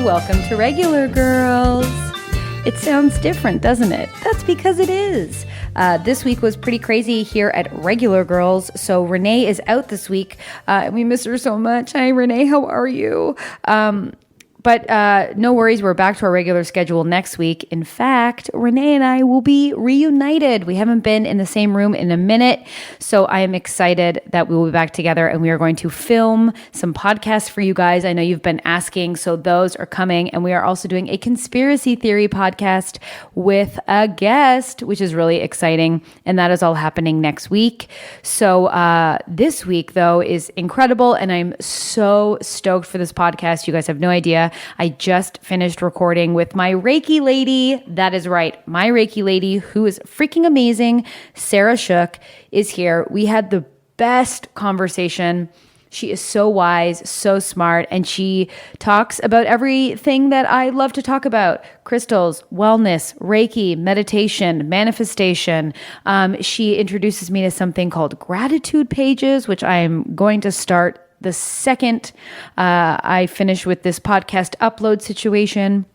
welcome to Regular Girls. It sounds different, doesn't it? That's because it is. This week was pretty crazy here at Regular Girls. So Renee is out this week. We miss her so much. Hi, Renee. How are you? But no worries, we're back to our regular schedule next week. In fact, Renee and I will be reunited. We haven't been in the same room in a minute, so I am excited that we will be back together and we are going to film some podcasts for you guys. I know you've been asking, so those are coming. And we are also doing a conspiracy theory podcast with a guest, which is really exciting. And that is all happening next week. So this week, though, is incredible. And I'm so stoked for this podcast. You guys have no idea. I just finished recording with my Reiki lady. That is right. My Reiki lady, who is freaking amazing, Sarah Shook, is here. We had the best conversation. She is so wise, so smart, and she talks about everything that I love to talk about: crystals, wellness, Reiki, meditation, manifestation. She introduces me to something called gratitude pages, which I'm going to start the second I finish with this podcast upload situation.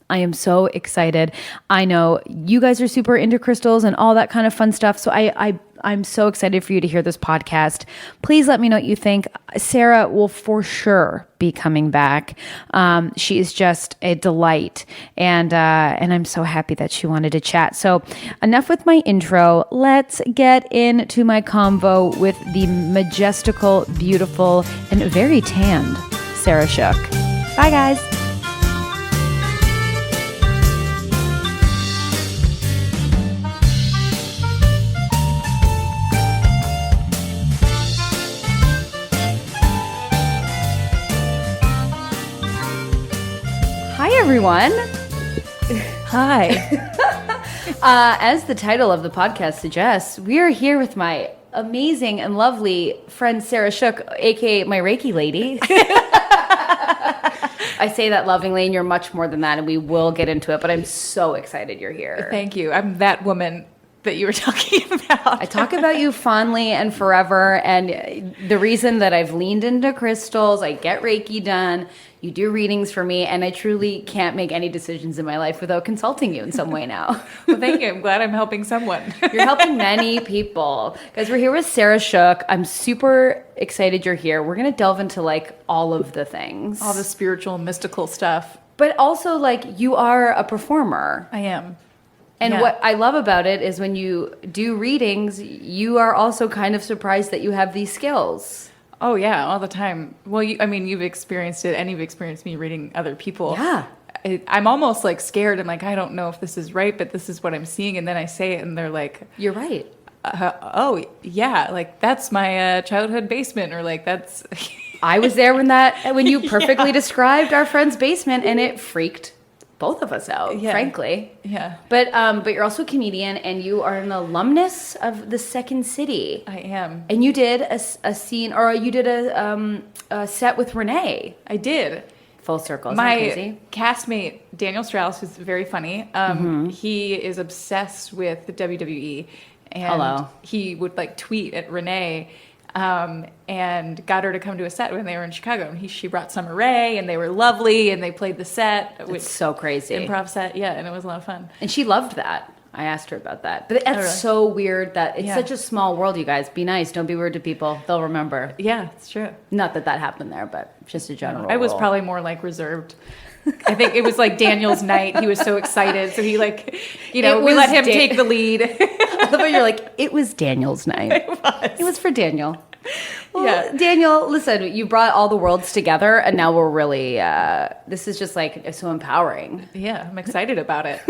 I am so excited. I know you guys are super into crystals and all that kind of fun stuff. So I'm so excited for you to hear this podcast. Please let me know what you think. Sarah will for sure be coming back. She is just a delight. And I'm so happy that she wanted to chat. So enough with my intro. Let's get into my convo with the majestical, beautiful, and very tanned Sarah Shook. Bye, guys. Hi, everyone. Hi. As the title of the podcast suggests, we are here with my amazing and lovely friend Sarah Shook, aka my Reiki lady. I say that lovingly, and you're much more than that, and we will get into it, but I'm so excited you're here. Thank you. I'm that woman that you were talking about. I talk about you fondly and forever, and the reason that I've leaned into crystals, I get Reiki done, you do readings for me, and I truly can't make any decisions in my life without consulting you in some way now. Well, thank you. I'm glad I'm helping someone. You're helping many people. Guys, we're here with Sarah Shook. I'm super excited you're here. We're going to delve into like all of the things. All the spiritual, mystical stuff. But also like you are a performer. I am. And what I love about it is when you do readings, you are also kind of surprised that you have these skills. Oh, yeah, all the time. Well, you've experienced it, and you've experienced me reading other people. Yeah. I'm almost like scared. I'm like, I don't know if this is right, but this is what I'm seeing. And then I say it, and they're like, you're right. Oh, yeah, like that's my childhood basement, or like that's... I was there when you perfectly described our friend's basement, and it freaked both of us out, frankly. Yeah. But you're also a comedian, and you are an alumnus of the Second City. I am. And you did a scene, or you did a set with Renee. I did. Full circle. Isn't that crazy? My castmate, Daniel Strauss, who's very funny, he is obsessed with the WWE. And he would like tweet at Renee and got her to come to a set when they were in Chicago. And she brought Summer Rae, and they were lovely, and they played the set. It's so crazy. Improv set, yeah, and it was a lot of fun. And she loved that. I asked her about that. But that's so weird that it's such a small world, you guys. Be nice. Don't be rude to people. They'll remember. Yeah, it's true. Not that happened there, but just a general I was rule. probably more like reserved. I think it was like Daniel's night. He was so excited. So he like, we let him take the lead. I love how you're like, it was Daniel's night. It was for Daniel. Well, yeah. Daniel, listen, you brought all the worlds together, and now we're really, this is just like so empowering. Yeah, I'm excited about it.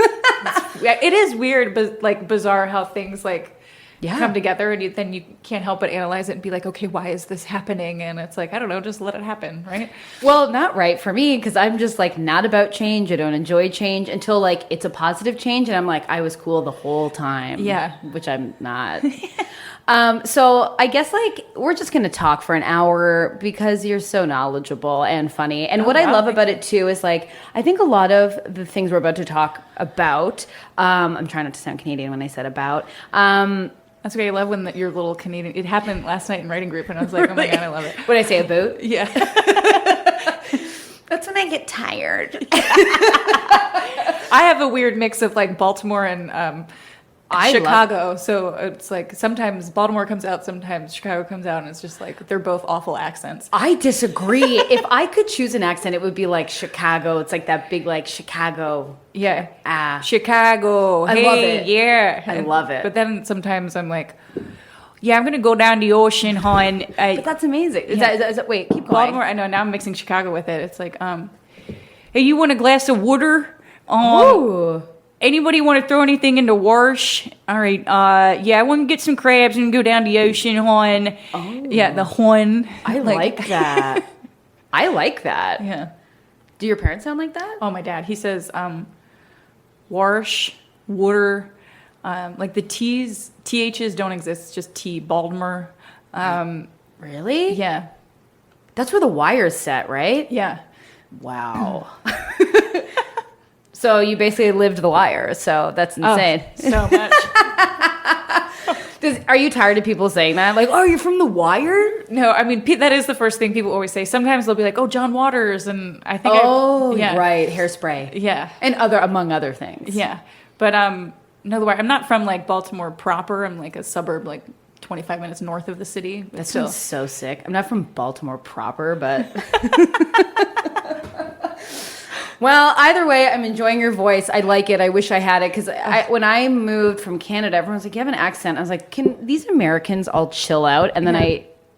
It is weird, but like bizarre how things like come together, and then you can't help but analyze it and be like, okay, why is this happening? And it's like, I don't know, just let it happen, right? Well, not right for me, because I'm just like not about change. I don't enjoy change until like it's a positive change, and I'm like, I was cool the whole time. Yeah. Which I'm not. So I guess like we're just going to talk for an hour because you're so knowledgeable and funny. And what I love about it too is like, I think a lot of the things we're about to talk about, I'm trying not to sound Canadian when I said about, that's okay. I love when your little Canadian, it happened last night in writing group, and I was like, oh my God, I love it. What did I say, about? Yeah. That's when I get tired. I have a weird mix of like Baltimore and Chicago. So it's like sometimes Baltimore comes out, sometimes Chicago comes out, and it's just like they're both awful accents. I disagree. If I could choose an accent, it would be like Chicago. It's like that big like Chicago. Yeah. Chicago. I love it. Yeah. I love it. But then sometimes I'm like, yeah, I'm going to go down the ocean, hon. But that's amazing. Is that, wait, keep going. Baltimore, I know, now I'm mixing Chicago with it. It's like, hey, you want a glass of water? Ooh. Anybody want to throw anything in the wash? All right. Yeah, I want to get some crabs and go down the ocean, hon. Oh. Yeah, the hon. I like that. I like that. Yeah. Do your parents sound like that? Oh, my dad. He says wash, water. Like the THs don't exist. It's just T. Baltimore. Really? Yeah. That's where the wire's set, right? Yeah. Wow. So you basically lived the wire. So that's insane. Oh, so much. Are you tired of people saying that? Like, oh, you're from the wire? No, I mean, that is the first thing people always say. Sometimes they'll be like, oh, John Waters. And I think right. Hairspray. Yeah. And among other things. Yeah. But no, the wire. I'm not from like Baltimore proper. I'm like a suburb, like 25 minutes north of the city. That sounds so sick. I'm not from Baltimore proper, but... Well, either way, I'm enjoying your voice. I like it. I wish I had it because when I moved from Canada, everyone was like, you have an accent. I was like, can these Americans all chill out? And then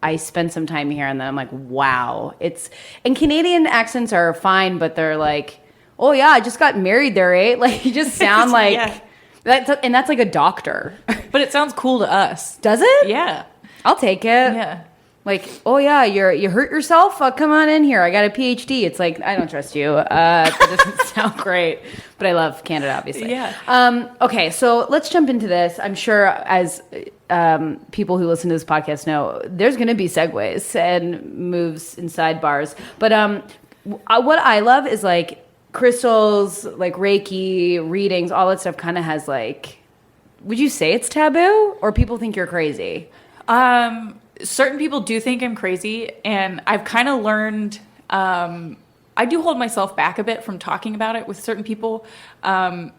I spent some time here and then I'm like, wow. And Canadian accents are fine, but they're like, oh yeah, I just got married there, eh? Like you just sound like, yeah. That's like a doctor. But it sounds cool to us. Does it? Yeah. I'll take it. Yeah. Like, oh yeah, you hurt yourself? Come on in here. I got a PhD. It's like, I don't trust you. That doesn't sound great. But I love Canada, obviously. Yeah. Okay, so let's jump into this. I'm sure as people who listen to this podcast know, there's going to be segues and moves and sidebars. But what I love is like crystals, like Reiki, readings, all that stuff kind of has like, would you say it's taboo or people think you're crazy? Certain people do think I'm crazy, and I've kind of learned, I do hold myself back a bit from talking about it with certain people. But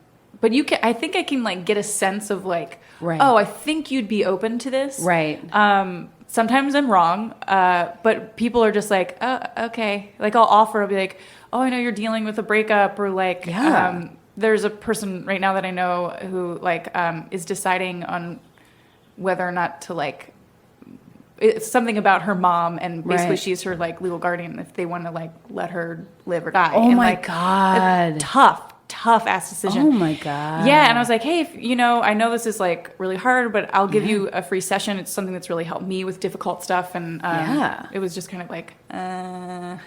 I think I can like get a sense of like, right. Oh, I think you'd be open to this. Right. Sometimes I'm wrong. But people are just like, oh, okay. Like I'll be like, oh, I know you're dealing with a breakup, or like, yeah. There's a person right now that I know who like, is deciding on whether or not to like, it's something about her mom, and basically right. she's her like legal guardian if they want to like let her live or die. Oh and, my like, God. Tough ass decision. Oh my God. Yeah, and I was like, hey, I know this is like really hard, but I'll give you a free session. It's something that's really helped me with difficult stuff, and it was just kind of like, I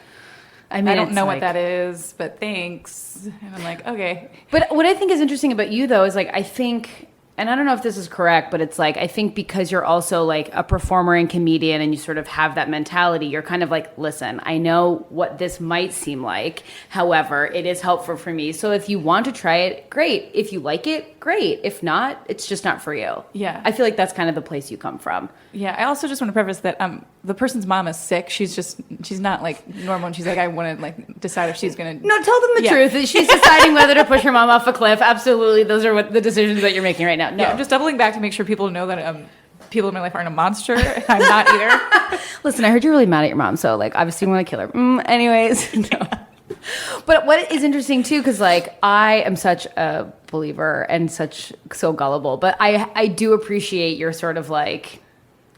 don't know what that is, but thanks. And I'm like, okay. But what I think is interesting about you though is like I think. And I don't know if this is correct, but it's like, I think because you're also like a performer and comedian and you sort of have that mentality, you're kind of like, listen, I know what this might seem like. However, it is helpful for me. So if you want to try it, great. If you like it, great. If not, it's just not for you. Yeah. I feel like that's kind of the place you come from. Yeah. I also just want to preface that the person's mom is sick. She's not like normal. And she's like, I want to like decide if she's going to. No, tell them the truth. She's deciding whether to push her mom off a cliff. Absolutely. Those are the decisions that you're making right now. No. Yeah, I'm just doubling back to make sure people know that people in my life aren't a monster. I'm not either. Listen, I heard you're really mad at your mom, so like obviously you want to kill her. Anyways, no. But what is interesting too, because like I am such a believer and so gullible, but I do appreciate your sort of like,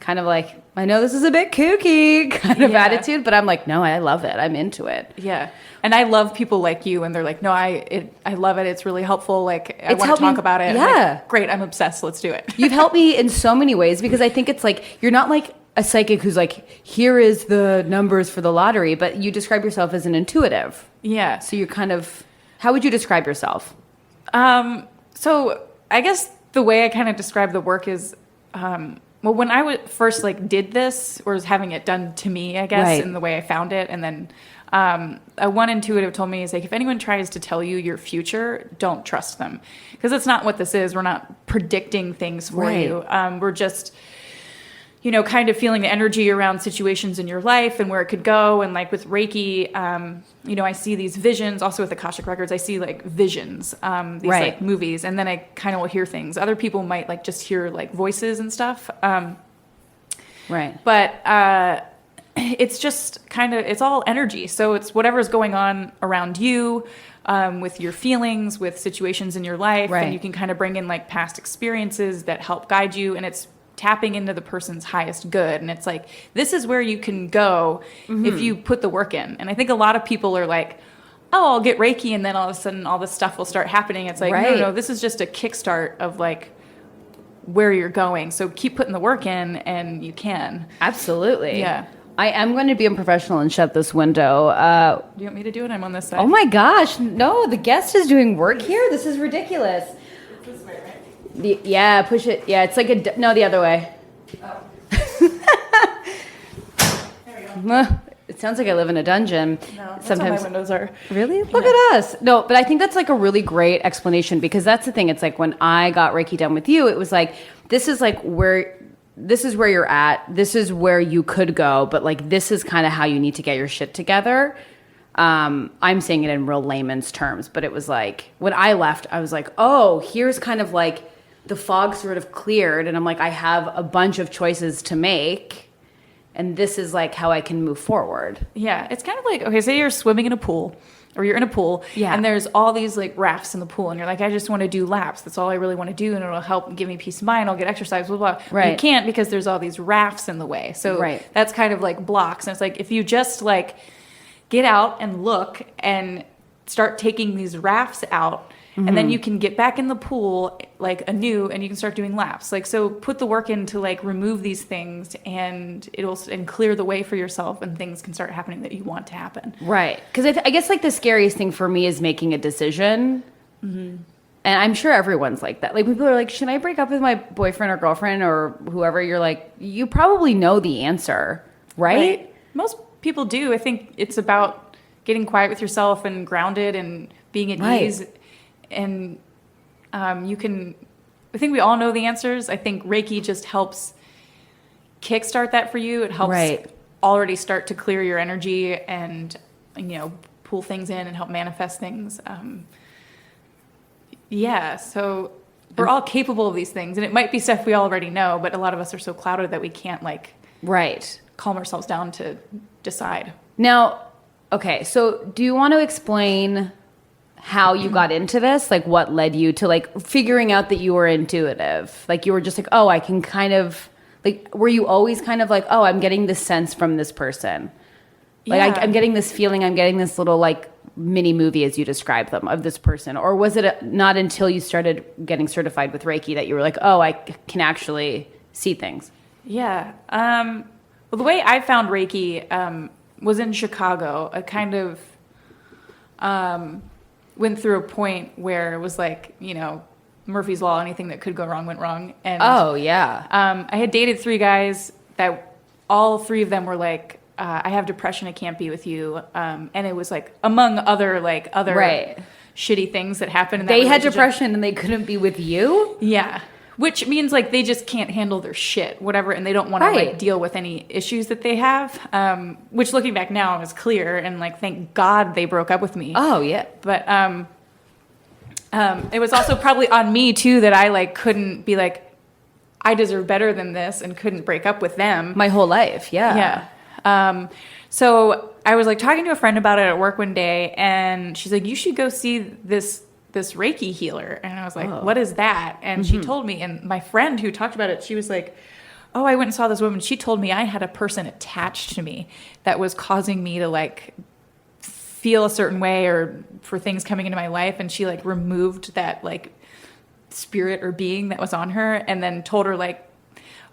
kind of like, I know this is a bit kooky kind of attitude, but I'm like, no, I love it. I'm into it. Yeah. And I love people like you, and they're like, no, I love it. It's really helpful. Like, I want to talk about it. Yeah. Like, great. I'm obsessed. Let's do it. You've helped me in so many ways because I think it's like, you're not like a psychic who's like, here is the numbers for the lottery, but you describe yourself as an intuitive. Yeah. So you're kind of, how would you describe yourself? So I guess the way I kind of describe the work is, well, when I first like did this, or was having it done to me, I guess, right. in the way I found it, and then one intuitive told me, is like, if anyone tries to tell you your future, don't trust them, because that's not what this is. We're not predicting things for right. you. We're just kind of feeling the energy around situations in your life and where it could go. And like with Reiki, I see these visions. Also with Akashic Records, I see like visions, these like movies, and then I kind of will hear things. Other people might like just hear like voices and stuff. But it's just it's all energy. So it's whatever's going on around you, with your feelings, with situations in your life. Right. And you can kind of bring in like past experiences that help guide you. And it's tapping into the person's highest good. And it's like, this is where you can go if you put the work in. And I think a lot of people are like, oh, I'll get Reiki and then all of a sudden all this stuff will start happening. It's like, no, this is just a kickstart of like where you're going. So keep putting the work in and you can. Absolutely. Yeah. I am going to be unprofessional and shut this window. Do you want me to do it? I'm on this side. Oh my gosh. No, the guest is doing work here? This is ridiculous. This way, right? Yeah, push it. Yeah, it's like no, the other way. Oh. There we go. It sounds like I live in a dungeon. No, that's sometimes how my windows are. Really? Look at us. No, but I think that's like a really great explanation, because that's the thing. It's like when I got Reiki done with you, it was like, this is where you're at. This is where you could go, but like this is kind of how you need to get your shit together. I'm saying it in real layman's terms, but it was like when I left, I was like, oh, here's kind of like the fog sort of cleared, and I'm like, I have a bunch of choices to make, and this is like how I can move forward. Yeah, it's kind of like, okay, say you're swimming in a pool, or you're in a pool, and there's all these like rafts in the pool, and you're like, I just want to do laps. That's all I really want to do, and it'll help give me peace of mind. I'll get exercise, blah, blah. Right. You can't, because there's all these rafts in the way. So that's kind of like blocks. And it's like, if you just like get out and look and start taking these rafts out, and then you can get back in the pool like anew, and you can start doing laps. Like, so put the work in to like remove these things, and and clear the way for yourself, and things can start happening that you want to happen. Right. Because I guess like the scariest thing for me is making a decision. And I'm sure everyone's like that. Like people are like, should I break up with my boyfriend or girlfriend or whoever? You're like, you probably know the answer, right? Most people do. I think it's about getting quiet with yourself and grounded and being at ease. And I think we all know the answers. I think Reiki just helps kickstart that for you. It helps already start to clear your energy and, pull things in and help manifest things. So we're all capable of these things. And it might be stuff we already know, but a lot of us are so clouded that we can't calm ourselves down to decide. Now, okay, so do you want to explain how you got into this? Like what led you to like figuring out that you were intuitive? Like you were just like, oh, I can kind of like, were you always kind of like, oh, I'm getting this sense from this person? Like I'm getting this feeling, I'm getting this little like mini movie as you describe them of this person. Or was it not until you started getting certified with Reiki that you were like, oh, I can actually see things? Yeah. Well, the way I found Reiki was in Chicago. I kind of went through a point where it was like, Murphy's Law, anything that could go wrong went wrong. And I had dated 3 guys that all 3 of them were like, I have depression, I can't be with you. And it was like, among other shitty things that happened in that relationship. They had depression and they couldn't be with you? Yeah. Which means like they just can't handle their shit, whatever, and they don't want to like deal with any issues that they have. Which looking back now is clear, and like thank God they broke up with me. Oh yeah. But it was also probably on me too that I like couldn't be like, I deserve better than this, and couldn't break up with them. My whole life, yeah. Yeah. So I was like talking to a friend about it at work one day, and she's like, you should go see this Reiki healer. And I was like, what is that? And she told me, and my friend who talked about it, she was like, oh, I went and saw this woman. She told me I had a person attached to me that was causing me to like feel a certain way or for things coming into my life. And she like removed that like spirit or being that was on her, and then told her like,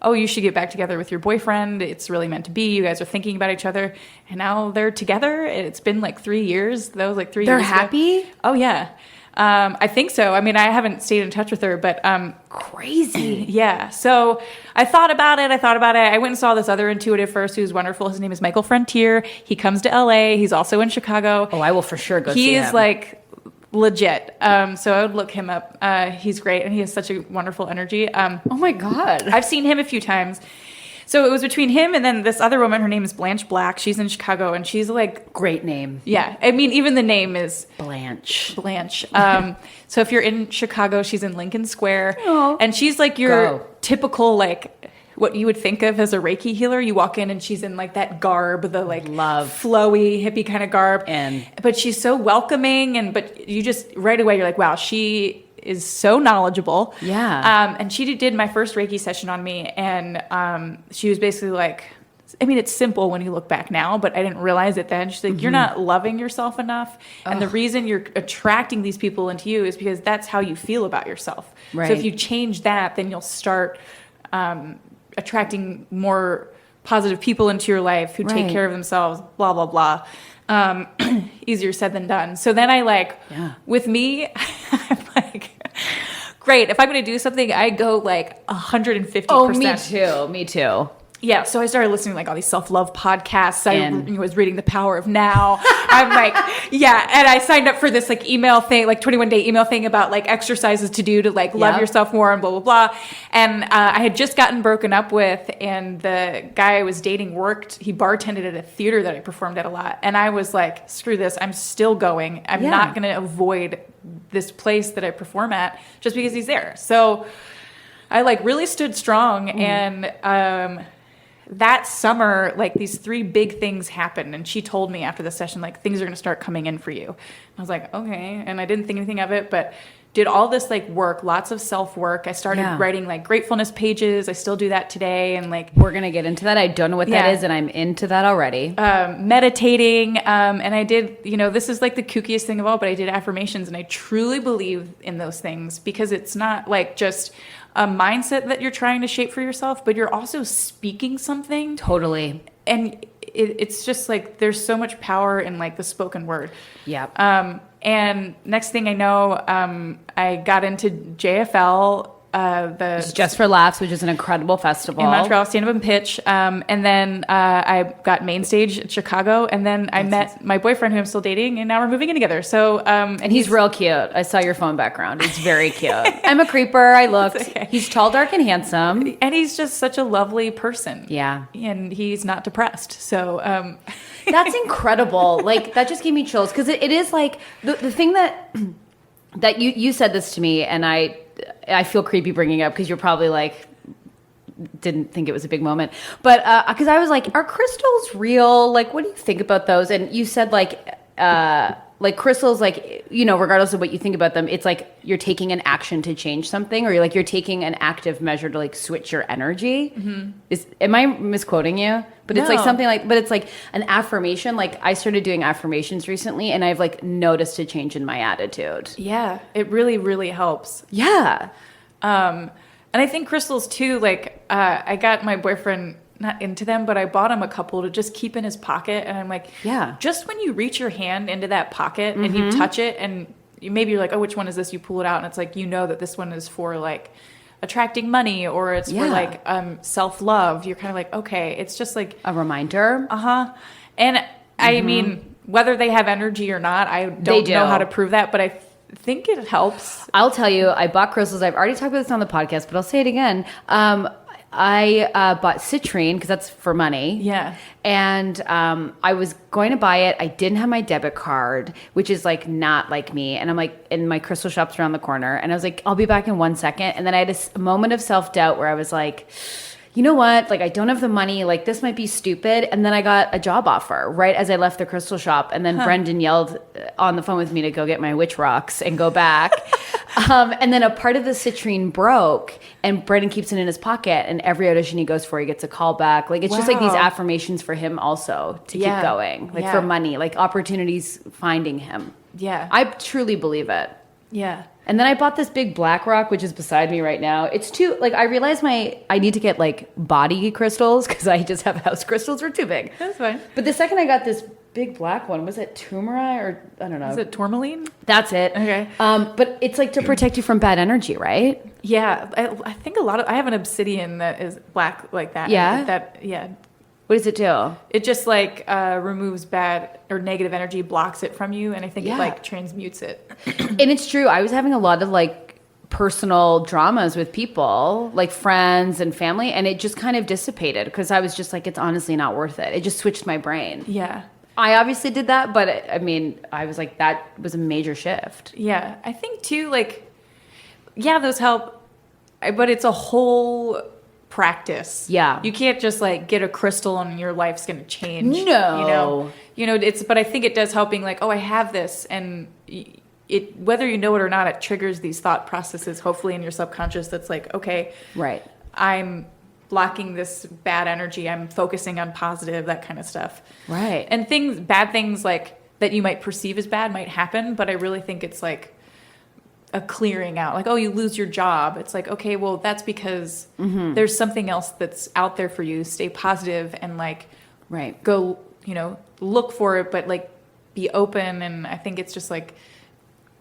oh, you should get back together with your boyfriend. It's really meant to be. You guys are thinking about each other. And now they're together. It's been like 3 years. That was like 3 years They're happy? ago. Oh, yeah. I think so. I mean, I haven't stayed in touch with her, but crazy. Yeah. So I thought about it. I went and saw this other intuitive first who's wonderful. His name is Michael Frontier. He comes to LA. He's also in Chicago. Oh, I will for sure go see him. He's like legit. So I would look him up. He's great, and he has such a wonderful energy. Oh my God. I've seen him a few times. So it was between him and then this other woman. Her name is Blanche Black. She's in Chicago, and she's like... Great name. Yeah. I mean, even the name is... Blanche. So if you're in Chicago, she's in Lincoln Square. Oh. And she's like your typical, like... what you would think of as a Reiki healer. You walk in and she's in like that garb, the like flowy hippie kind of garb. But she's so welcoming, but you just right away you're like, wow, she is so knowledgeable. Yeah. And she did my first Reiki session on me, and she was basically like, I mean, it's simple when you look back now, but I didn't realize it then. She's like, you're not loving yourself enough. And the reason you're attracting these people into you is because that's how you feel about yourself. Right. So if you change that, then you'll start attracting more positive people into your life who take care of themselves, blah, blah, blah. Easier said than done. So then I with me, I'm like, great. If I'm going to do something, I go like 150%. Oh, me too. Yeah, so I started listening to like all these self-love podcasts. I was reading The Power of Now. I'm like, yeah, and I signed up for this like email thing, like 21-day email thing about like exercises to do to like love yourself more and blah, blah, blah. And I had just gotten broken up with, and the guy I was dating he bartended at a theater that I performed at a lot. And I was like, screw this, I'm still going. I'm not going to avoid this place that I perform at just because he's there. So I like really stood strong and that summer, like these 3 big things happened, and she told me after the session, like things are going to start coming in for you. I was like, okay, and I didn't think anything of it, but did all this like work, lots of self-work. I started writing like gratefulness pages. I still do that today, and like we're going to get into that. I don't know what that is, and I'm into that already. Meditating, and I did, this is like the kookiest thing of all, but I did affirmations, and I truly believe in those things because it's not like just a mindset that you're trying to shape for yourself, but you're also speaking something. Totally. And it's just like there's so much power in like the spoken word. Yeah. And next thing I know, I got into JFL. It's Just for Laughs, which is an incredible festival in Montreal, stand up and pitch. And then I got main stage in Chicago, and then I met my boyfriend, who I'm still dating, and now we're moving in together. So and he's real cute. I saw your phone background. He's very cute. I'm a creeper. I looked. Okay. He's tall, dark, and handsome, and he's just such a lovely person. Yeah, and he's not depressed. So that's incredible. Like that just gave me chills because it is like the thing that you said this to me, and I feel creepy bringing up because you're probably like didn't think it was a big moment, but because I was like, are crystals real? Like, what do you think about those? And you said like crystals, like, regardless of what you think about them, it's like you're taking an action to change something, or you're taking an active measure to like switch your energy. Mm-hmm. Am I misquoting you? But it's like something like, but it's like an affirmation. Like I started doing affirmations recently, and I've like noticed a change in my attitude. Yeah, it really, really helps. Yeah. And I think crystals too, like I got my boyfriend not into them, but I bought him a couple to just keep in his pocket. And I'm like, just when you reach your hand into that pocket and you touch it, and maybe you're like, oh, which one is this? You pull it out, and it's like, that this one is for like attracting money, or it's for like self-love. You're kind of like, okay, it's just like a reminder. And I mean, whether they have energy or not, I don't know how to prove that, but I think it helps. I'll tell you, I bought crystals. I've already talked about this on the podcast, but I'll say it again. I bought citrine because that's for money. Yeah. And I was going to buy it. I didn't have my debit card, which is like not like me. And I'm like, and my crystal shop's around the corner. And I was like, I'll be back in 1 second. And then I had a moment of self-doubt where I was like, you know what? Like, I don't have the money. Like, this might be stupid. And then I got a job offer right as I left the crystal shop. And then Brendan yelled on the phone with me to go get my witch rocks and go back. And then a part of the citrine broke, and Brendan keeps it in his pocket. And every audition he goes for, he gets a call back. Like, it's just like these affirmations for him also to keep going. Like, for money, like opportunities finding him. Yeah. I truly believe it. Yeah. And then I bought this big black rock, which is beside me right now. It's too, like, I realized I need to get, like, body crystals because I just have house crystals are too big. That's fine. But the second I got this big black one, was it turmeric or, I don't know. Is it tourmaline? That's it. Okay. But it's, like, to protect you from bad energy, right? Yeah. I think I have an obsidian that is black like that. Yeah? What does it do? It just, like, removes bad or negative energy, blocks it from you, and I think it, like, transmutes it. And it's true. I was having a lot of, like, personal dramas with people, like friends and family, and it just kind of dissipated because I was just like, it's honestly not worth it. It just switched my brain. Yeah. I obviously did that, but I mean, I was like, that was a major shift. Yeah. I think too, like, yeah, those help, but it's a whole practice. Yeah. You can't just like get a crystal and your life's going to change. No. But I think it does help being like, oh, I have this. And it, whether you know it or not, it triggers these thought processes, hopefully in your subconscious. That's like, okay, right. I'm blocking this bad energy. I'm focusing on positive, that kind of stuff. Right. And bad things like that you might perceive as bad might happen. But I really think it's like a clearing out. Like, oh, you lose your job. It's like, okay, well, that's because there's something else that's out there for you. Stay positive and like, right. Go, look for it, but like be open. And I think it's just like,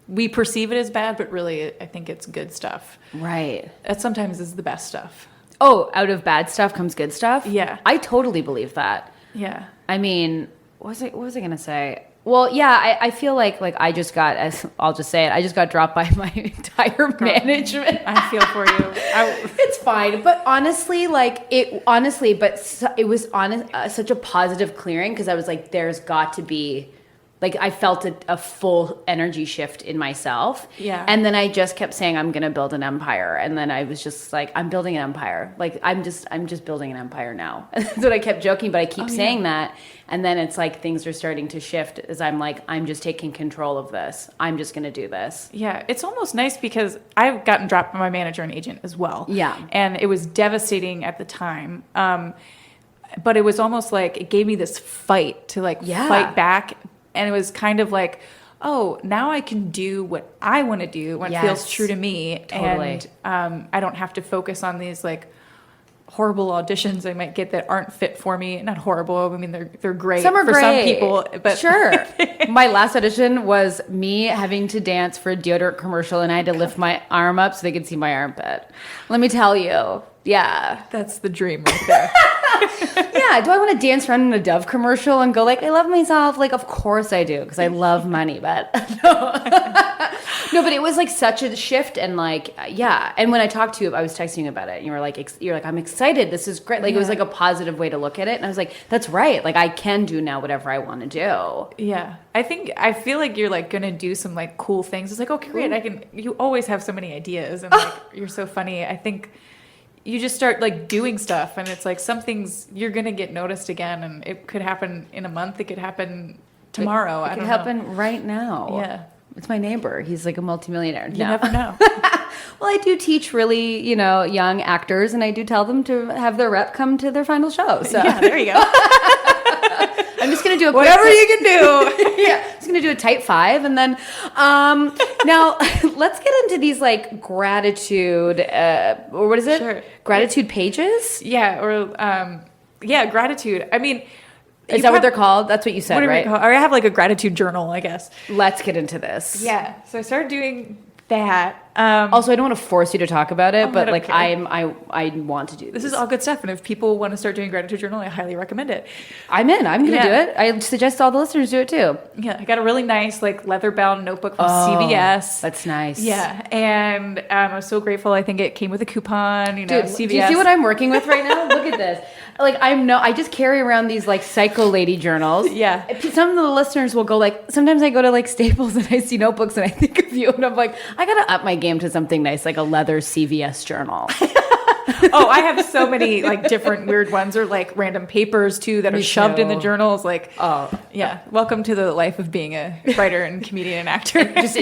we perceive it as bad, but really I think it's good stuff. Right. That sometimes is the best stuff. Oh, out of bad stuff comes good stuff? Yeah. I totally believe that. Yeah. I mean, what was I going to say? Well, yeah, I feel like I just got, I'll just say it, I just got dropped by my entire management. I feel for you. It's fine. But honestly, it was such a positive clearing because I was like, there's got to be, like, I felt a full energy shift in myself. Yeah. And then I just kept saying, I'm going to build an empire. And then I was just like, I'm building an empire. Like, I'm just building an empire now. That's what I kept joking, but I keep saying that. And then it's like things are starting to shift as I'm like, I'm just taking control of this. I'm just going to do this. Yeah. It's almost nice because I've gotten dropped by my manager and agent as well. Yeah. And it was devastating at the time. But it was almost like it gave me this fight to fight back. And it was kind of like, oh, now I can do what I want to do when it feels true to me. Totally. And I don't have to focus on these like horrible auditions I might get that aren't fit for me. Not horrible. I mean, they're great some for some people. But sure. My last audition was me having to dance for a deodorant commercial, and I had to lift my arm up so they could see my armpit. Let me tell you. Yeah. That's the dream right there. Yeah, do I want to dance around in a Dove commercial and go like, I love myself? Like, of course I do, because I love money, but no. No, but it was like such a shift, and like, yeah. And when I talked to you, I was texting you about it, and you were like, I'm excited. This is great. Like, it was like a positive way to look at it, and I was like, that's right. Like, I can do now whatever I want to do. Yeah, I feel like you're like gonna do some like cool things. It's like, okay, great. You always have so many ideas, and like you're so funny. I think you just start like doing stuff, and it's like some things you're gonna get noticed again, and it could happen in a month. It could happen tomorrow. It could happen right now. Yeah, it's my neighbor. He's like a multimillionaire. You never know. Well, I do teach really, young actors, and I do tell them to have their rep come to their final show. So yeah, there you go. I'm just going to do whatever you can do. Yeah, I'm just going to do a type 5. And then now let's get into these like gratitude, or what is it? Sure. Gratitude pages? Yeah. Or, gratitude. I mean, is that what they're called? That's what you said, right? Or I have like a gratitude journal, I guess. Let's get into this. Yeah. So I started doing that. Also, I don't want to force you to talk about it, but like okay. I want to do this. This is all good stuff, and if people want to start doing gratitude journal, I highly recommend it. I'm in. I'm going to do it. I suggest all the listeners do it too. Yeah, I got a really nice like leather-bound notebook from CVS. That's nice. Yeah, and I was so grateful. I think it came with a coupon. Dude, CVS. Do you see what I'm working with right now? Look at this. Like I just carry around these like psycho lady journals. Yeah. Some of the listeners will go like, sometimes I go to like Staples and I see notebooks and I think of you and I'm like, I gotta up my game to something nice, like a leather CVS journal. Oh, I have so many like different weird ones, or like random papers too that are shoved in the journals. Like, oh yeah, welcome to the life of being a writer and comedian and actor. Just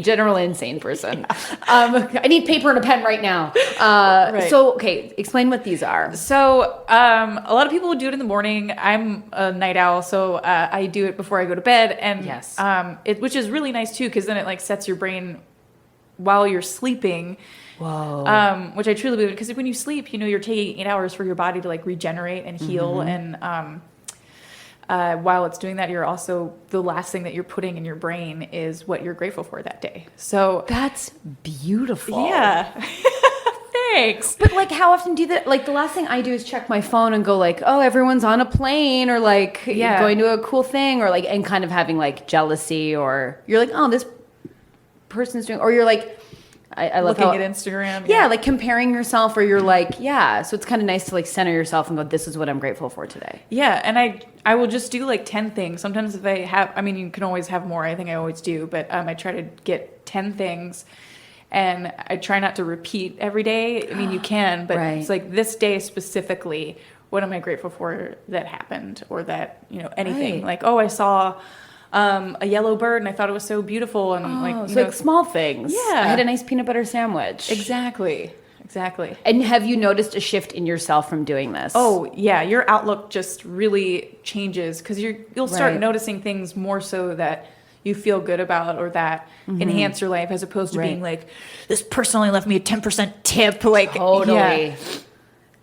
generally insane person. I need paper and a pen right now. Right. So, okay, explain what these are. So, a lot of people would do it in the morning. I'm a night owl, so I do it before I go to bed, and yes, which is really nice too, because then it like sets your brain while you're sleeping. Whoa. Which I truly believe, because when you sleep, you're taking 8 hours for your body to like regenerate and heal. Mm-hmm. And while it's doing that, you're also, the last thing that you're putting in your brain is what you're grateful for that day. So that's beautiful. Yeah. Thanks. But like, how often do you that? Like, the last thing I do is check my phone and go like, oh, everyone's on a plane, or like going to a cool thing, or like, and kind of having like jealousy, or you're like, oh, this person's doing, or you're like, I love looking at Instagram. Yeah, like comparing yourself, or you're like, so it's kind of nice to like center yourself and go, this is what I'm grateful for today. Yeah, and I will just do like 10 things. Sometimes if I have, I mean, you can always have more. I think I always do, but I try to get 10 things, and I try not to repeat every day. I mean, you can, but Right. it's like this day specifically, what am I grateful for that happened, or that, anything. Right. Like, I saw a yellow bird and I thought it was so beautiful, and like small things. Yeah. I had a nice peanut butter sandwich. Exactly. And have you noticed a shift in yourself from doing this? Oh yeah, your outlook just really changes, because you'll start Right. noticing things more so that you feel good about, or that enhance your life, as opposed to Right. being like, this person only left me a 10% tip. Like, Totally.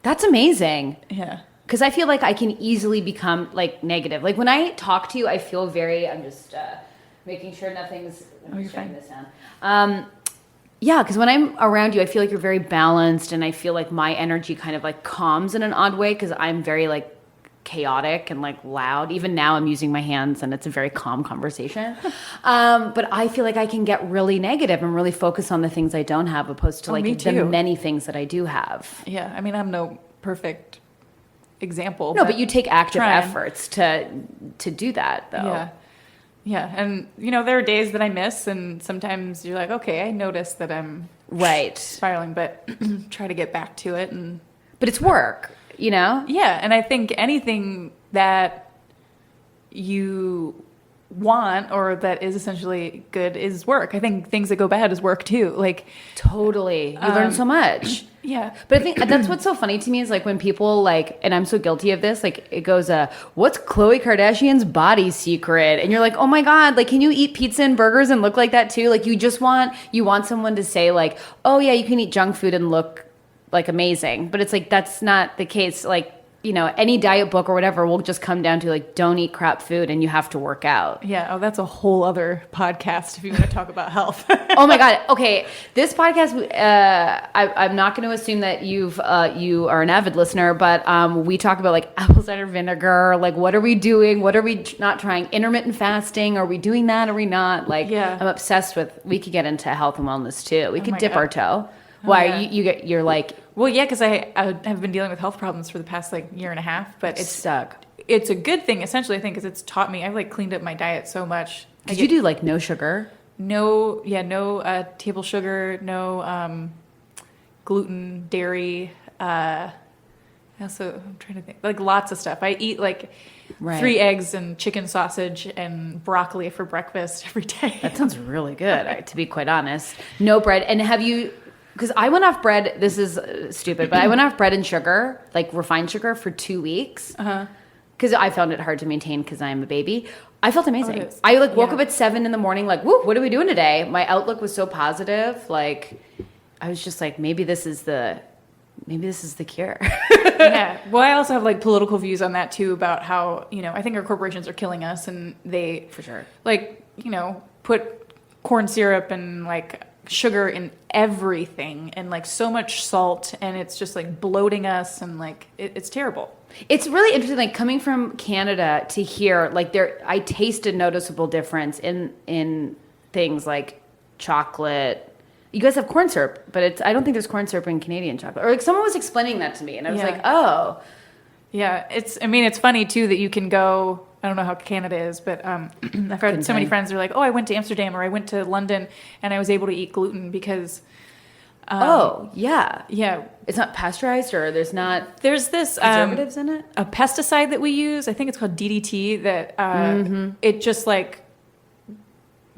That's amazing. Yeah. Because I feel like I can easily become like negative. Like when I talk to you, I feel I'm just making sure nothing's, you're shutting fine. this down. Yeah, because when I'm around you, I feel like you're very balanced, and I feel like my energy kind of like calms in an odd way, because I'm very like chaotic and like loud. Even now I'm using my hands and it's a very calm conversation. But I feel like I can get really negative and really focus on the things I don't have, opposed to me like the too. many things that I do have. Yeah. I mean, I'm no perfect example. No, but you take active trying. efforts to do that though. Yeah. Yeah. And, there are days that I miss, and sometimes you're like, okay, I noticed that I'm Right. spiraling, but try to get back to it. But it's work, Yeah, and I think anything that you want, or that is essentially good, is work. I think things that go bad is work too. Like, Totally. You learn so much. yeah. But I think that's what's so funny to me is like when people like, and I'm so guilty of this, like it goes, what's Khloe Kardashian's body secret? And you're like, oh my God, like, can you eat pizza and burgers and look like that too? Like you want someone to say like, oh yeah, you can eat junk food and look like amazing. But it's like, that's not the case. Like, any diet book or whatever will just come down to like, don't eat crap food and you have to work out. Yeah. Oh, that's a whole other podcast if you want to talk about health. Oh my God. Okay. This podcast, I'm not going to assume that you are an avid listener, but we talk about like apple cider vinegar. Like, what are we doing? What are we not trying? Intermittent fasting. Are we doing that? Are we not? Like, Yeah. I'm obsessed with, we could get into health and wellness too. We could my dip God. our toe. Why? yeah. You're like, Well, yeah, because I have been dealing with health problems for the past like year and a half, but it's stuck. It's a good thing, essentially, I think, because it's taught me. I've like cleaned up my diet so much. Did you do like no sugar? No table sugar, no gluten, dairy. Also, I'm trying to think, like lots of stuff. I eat like Right. 3 eggs and chicken sausage and broccoli for breakfast every day. That sounds really good, to be quite honest. No bread. And have you, because I went off bread, this is stupid, but I went off bread and sugar, like refined sugar, for 2 weeks. Because I found it hard to maintain because I'm a baby. I felt amazing. is. I like woke Yeah. up at 7 in the morning, like, whoop, what are we doing today? My outlook was so positive. Like, I was just like, maybe this is the cure. Yeah. Well, I also have like political views on that too, about how, I think our corporations are killing us, and they, For sure. like, put corn syrup and like sugar in everything, and like so much salt, and it's just like bloating us, and like it's terrible. It's really interesting, like coming from Canada to here, like I taste a noticeable difference in things like chocolate. You guys have corn syrup, but I don't think there's corn syrup in Canadian chocolate. Or like someone was explaining that to me, and I was Yeah. like, oh. Yeah, it's funny too that you can go. I don't know how Canada is, but I've heard so many friends are like, oh, I went to Amsterdam or I went to London and I was able to eat gluten because. Yeah. Yeah, It's not pasteurized, or there's not there's this preservatives in it? a pesticide that we use. I think it's called DDT. That it just like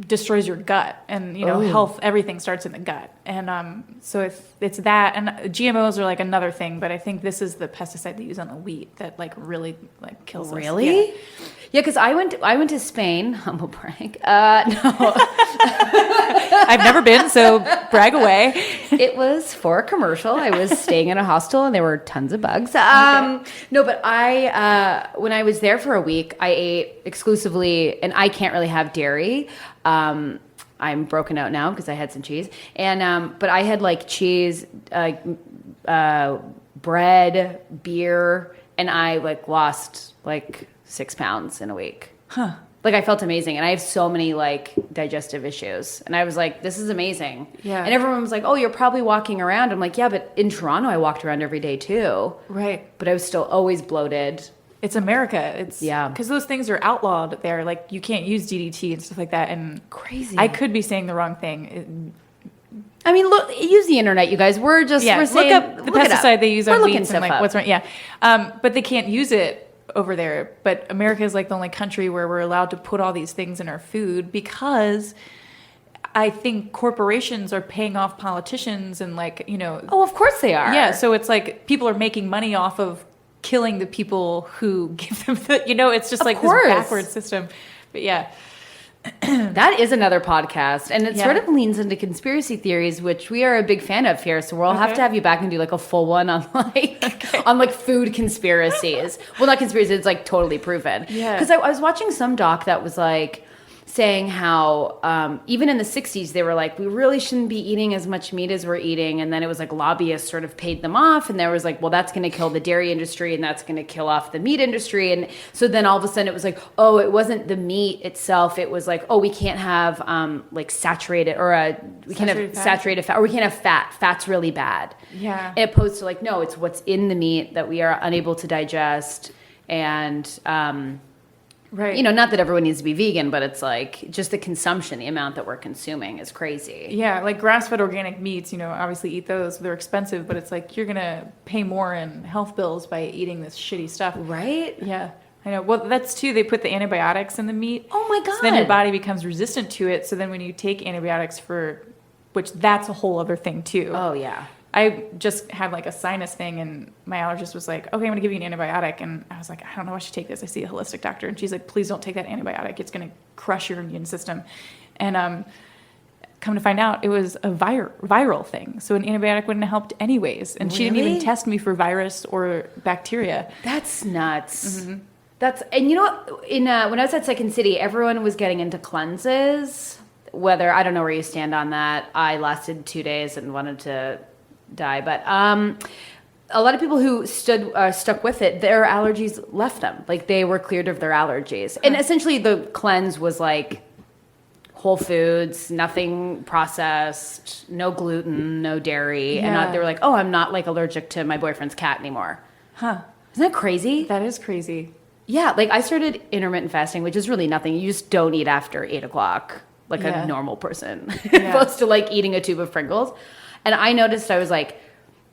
destroys your gut, and health. Everything starts in the gut, and so it's that, and GMOs are like another thing. But I think this is the pesticide they use on the wheat that like really like kills us. Really? Yeah, because I went to Spain. Humble brag. No, I've never been, so brag away. it was for a commercial. I was staying in a hostel, and there were tons of bugs. No, but when I was there for a week, I ate exclusively, and I can't really have dairy. I'm broken out now because I had some cheese, and but I had like cheese, bread, beer, and I like lost like 6 pounds in a week. Huh. Like, I felt amazing. And I have so many, like, digestive issues. And I was like, this is amazing. Yeah. And everyone was like, oh, you're probably walking around. I'm like, yeah, but in Toronto, I walked around every day, too. Right. But I was still always bloated. It's America. It's Yeah. because those things are outlawed there. Like, you can't use DDT and stuff like that. And Crazy. I could be saying the wrong thing. I mean, look, use the internet, you guys. We're saying, look up the pesticide they use on wheats and, like, up. what's wrong. Yeah. But they can't use it over there. But America is, like, the only country where we're allowed to put all these things in our food because I think corporations are paying off politicians and, like, you know. Oh, of course they are. Yeah. So it's like people are making money off of killing the people who give them the, you know, it's just like this backward system. But yeah. That is another podcast, and it sort of leans into conspiracy theories, which we are a big fan of here. So we'll have to have you back and do like a full one on like food conspiracies. Well, not conspiracies; it's like totally proven. Yeah. Because I was watching some doc that was like saying how even in the 60s they were like, we really shouldn't be eating as much meat as we're eating, and then it was like lobbyists sort of paid them off, and there was like, well, that's going to kill the dairy industry and that's going to kill off the meat industry. And so then all of a sudden it was like, oh, it wasn't the meat itself, it was like, oh, we can't have like saturated or we can't have saturated fat, or we can't have fat's really bad. Yeah. Opposed to like, no, it's what's in the meat that we are unable to digest. And right. You know, not that everyone needs to be vegan, but it's like just the consumption, the amount that we're consuming is crazy. Yeah, like grass-fed organic meats, you know, obviously eat those. They're expensive, but it's like you're going to pay more in health bills by eating this shitty stuff. Right? Yeah, I know. Well, that's too, they put the antibiotics in the meat. Oh my God. So then your body becomes resistant to it. So then when you take antibiotics which that's a whole other thing too. Oh, yeah. I just had like a sinus thing, and my allergist was like, okay, I'm going to give you an antibiotic. And I was like, I don't know, I should take this. I see a holistic doctor. And she's like, please don't take that antibiotic. It's going to crush your immune system. And come to find out, it was a viral thing. So an antibiotic wouldn't have helped anyways. And she didn't even test me for virus or bacteria. That's nuts. Mm-hmm. And you know what? When I was at Second City, everyone was getting into cleanses. Whether, I don't know where you stand on that. I lasted 2 days and wanted to die, but a lot of people who stuck with it, their allergies left them. Like, they were cleared of their allergies. And essentially the cleanse was like whole foods, nothing processed, no gluten, no dairy. Yeah. And they were like, oh, I'm not like allergic to my boyfriend's cat anymore. Huh. Isn't that crazy? That is crazy. Yeah, like I started intermittent fasting, which is really nothing. You just don't eat after 8 o'clock like a normal person, opposed to like eating a tube of Pringles. And I noticed I was like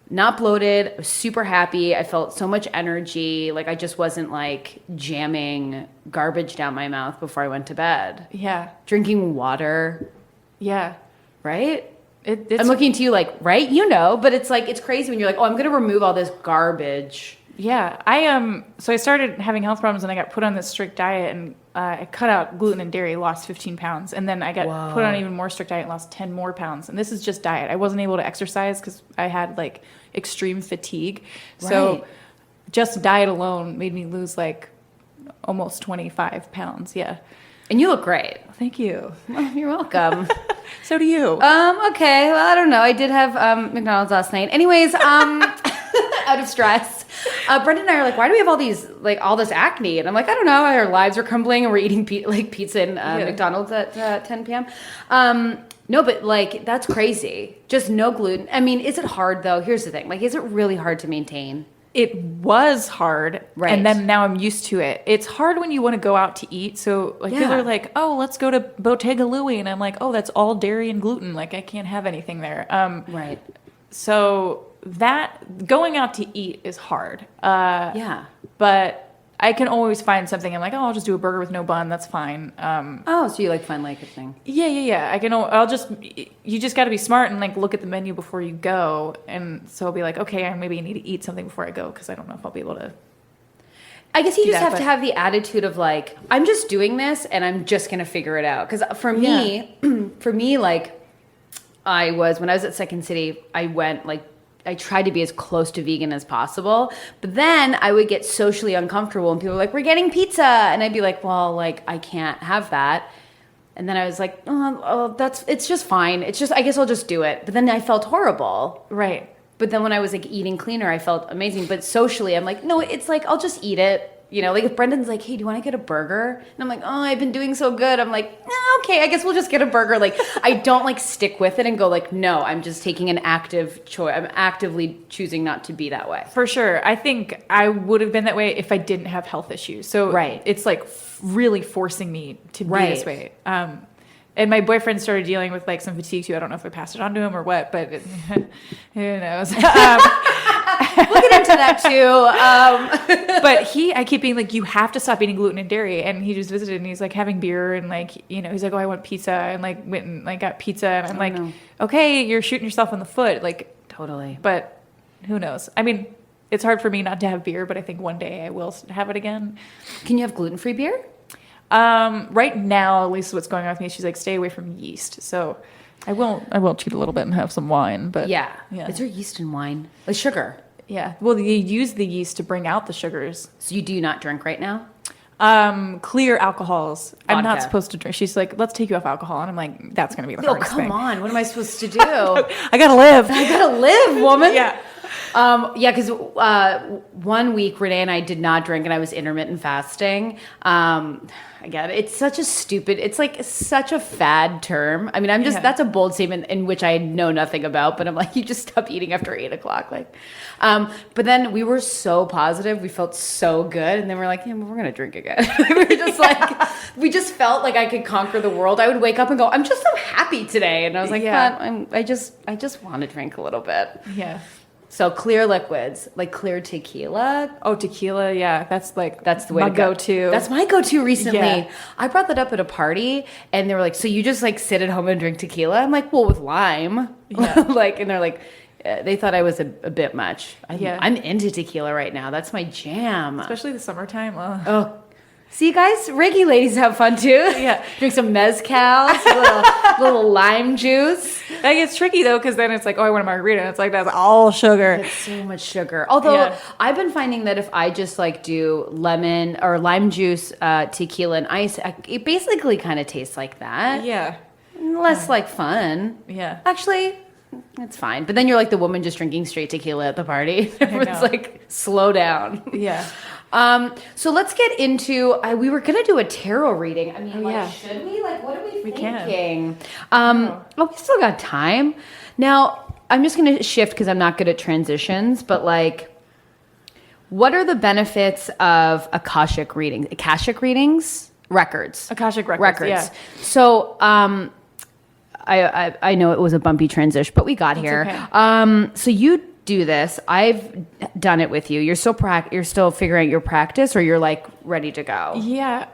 not bloated, I was super happy. I felt so much energy. Like I just wasn't like jamming garbage down my mouth before I went to bed. Yeah. Drinking water. Yeah. Right? It's I'm looking to you like, right? You know, but it's like, it's crazy when you're like, oh, I'm going to remove all this garbage. Yeah. So I started having health problems and I got put on this strict diet, and I cut out gluten and dairy, lost 15 pounds. And then I got put on an even more strict diet and lost 10 more pounds. And this is just diet. I wasn't able to exercise because I had like extreme fatigue. Right. So just diet alone made me lose like almost 25 pounds. Yeah. And you look great. Thank you. Well, you're welcome. So do you. Okay. Well, I don't know. I did have McDonald's last night. Anyways, out of stress. Brenda and I are like, why do we have all this acne? And I'm like, I don't know. Our lives are crumbling and we're eating pizza in McDonald's at 10 p.m. No, but like, that's crazy. Just no gluten. I mean, is it hard though? Here's the thing. Like, is it really hard to maintain? It was hard, right? And then now I'm used to it. It's hard when you want to go out to eat. So like people are like, "Oh, let's go to Bottega Louie," and I'm like, "Oh, that's all dairy and gluten. Like I can't have anything there." Right. So that going out to eat is hard. But I can always find something. I'm like, "Oh, I'll just do a burger with no bun. That's fine." So you like find like a thing? Yeah. You just got to be smart and like look at the menu before you go. And so I'll be like, okay, maybe I need to eat something before I go because I don't know if I'll be able to. I guess you just have to have the attitude of like, I'm just doing this and I'm just going to figure it out. Because for me, like when I was at Second City, I tried to be as close to vegan as possible, but then I would get socially uncomfortable and people were like, we're getting pizza. And I'd be like, well, like, I can't have that. And then I was like, it's just fine. It's just, I guess I'll just do it. But then I felt horrible. Right. But then when I was like eating cleaner, I felt amazing. But socially, I'm like, no, it's like, I'll just eat it. You know, like if Brendan's like, hey, do you want to get a burger? And I'm like, oh, I've been doing so good. I'm like, okay, I guess we'll just get a burger. Like, I don't like stick with it and go like, no, I'm just taking an active choice. I'm actively choosing not to be that way. For sure. I think I would have been that way if I didn't have health issues. So it's like really forcing me to be this way. And my boyfriend started dealing with like some fatigue too. I don't know if I passed it on to him or what, but who knows? We'll get into that too. But I keep being like, you have to stop eating gluten and dairy. And he just visited and he's like having beer and like, you know, he's like, oh, I want pizza, and like went and like got pizza. And I'm like, okay, you're shooting yourself in the foot. Like, totally. But who knows? I mean, it's hard for me not to have beer, but I think one day I will have it again. Can you have gluten-free beer? Right now, at least what's going on with me, she's like, stay away from yeast. So I will cheat a little bit and have some wine, but yeah. Is there yeast in wine? Like sugar? Yeah. Well, they use the yeast to bring out the sugars. So you do not drink right now? Clear alcohols. Vodka. I'm not supposed to drink. She's like, let's take you off alcohol. And I'm like, that's going to be the hardest thing. Oh, come on. What am I supposed to do? I got to live. I got to live, woman. Yeah. Because 1 week Renee and I did not drink, and I was intermittent fasting. Again, it's such a fad term. I mean, that's a bold statement in which I know nothing about, but I'm like, you just stop eating after 8:00. Like, but then we were so positive. We felt so good. And then we're like, yeah, we're going to drink again. We were just like, we just felt like I could conquer the world. I would wake up and go, I'm just so happy today. And I was like, I just want to drink a little bit. Yeah. So clear liquids, like clear tequila. Oh, tequila, yeah. That's the way my to go-to. That's my go-to recently. Yeah. I brought that up at a party, and they were like, so you just like sit at home and drink tequila? I'm like, well, with lime. Yeah. And they're like, they thought I was a bit much. I'm into tequila right now. That's my jam. Especially the summertime. Oh. See, guys, Reggae ladies have fun too. Yeah. Drink some mezcal, little lime juice. That gets tricky though, because then it's like, oh, I want a margarita. And it's like, that's all sugar. It's so much sugar. Although I've been finding that if I just like do lemon or lime juice, tequila and ice, it basically kind of tastes like that. Yeah. Less like fun. Yeah. Actually, it's fine. But then you're like the woman just drinking straight tequila at the party. Everyone's like, slow down. Yeah. So let's get into, we were going to do a tarot reading. I mean, should we? Like, what are we thinking? We still got time. Now, I'm just going to shift because I'm not good at transitions, but like, what are the benefits of Akashic readings? Akashic readings? Records. Akashic records. Yeah. So, I know it was a bumpy transition, but we got here. Okay. So you do this. I've done it with you. You're still figuring out your practice, or you're like ready to go? Yeah.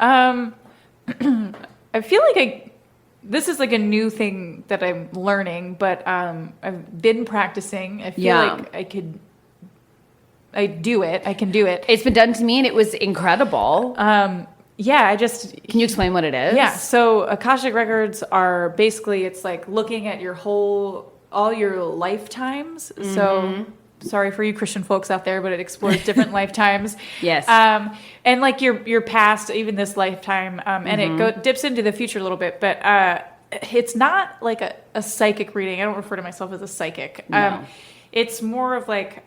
I feel like this is like a new thing that I'm learning, but I've been practicing. I feel like I can do it. It's been done to me, and it was incredible. Can you explain what it is? Yeah. So Akashic records are basically, it's like looking at all your lifetimes. Mm-hmm. So sorry for you Christian folks out there, but it explores different lifetimes. Yes. And like your past, even this lifetime, and it dips into the future a little bit, but it's not like a psychic reading. I don't refer to myself as a psychic. No. It's more of like,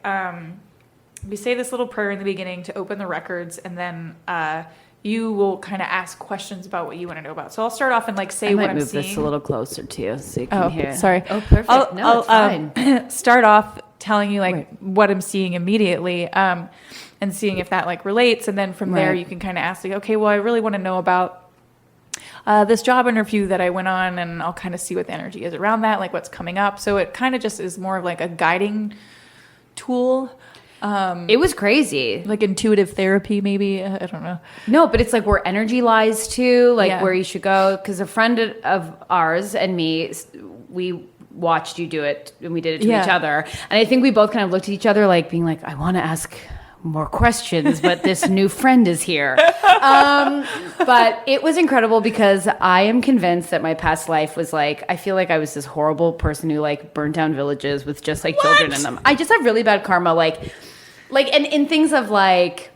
we say this little prayer in the beginning to open the records, and then you will kind of ask questions about what you want to know about. So I'll start off and like say what I'm seeing. Move this a little closer to you so you can hear. Sorry. Oh, perfect. It's fine. Start off telling you like what I'm seeing immediately, and seeing if that like relates, and then from there you can kind of ask like, okay, well, I really want to know about this job interview that I went on, and I'll kind of see what the energy is around that, like what's coming up. So it kind of just is more of like a guiding tool. It was crazy. Like intuitive therapy, maybe. I don't know. No, but it's like where energy lies too, like where you should go. Because a friend of ours and me, we watched you do it, and we did it to each other. And I think we both kind of looked at each other like being like, I want to ask more questions, but this new friend is here. But it was incredible because I am convinced that my past life was like, I feel like I was this horrible person who like burnt down villages with just like children in them. I just have really bad karma. Like, and in things of like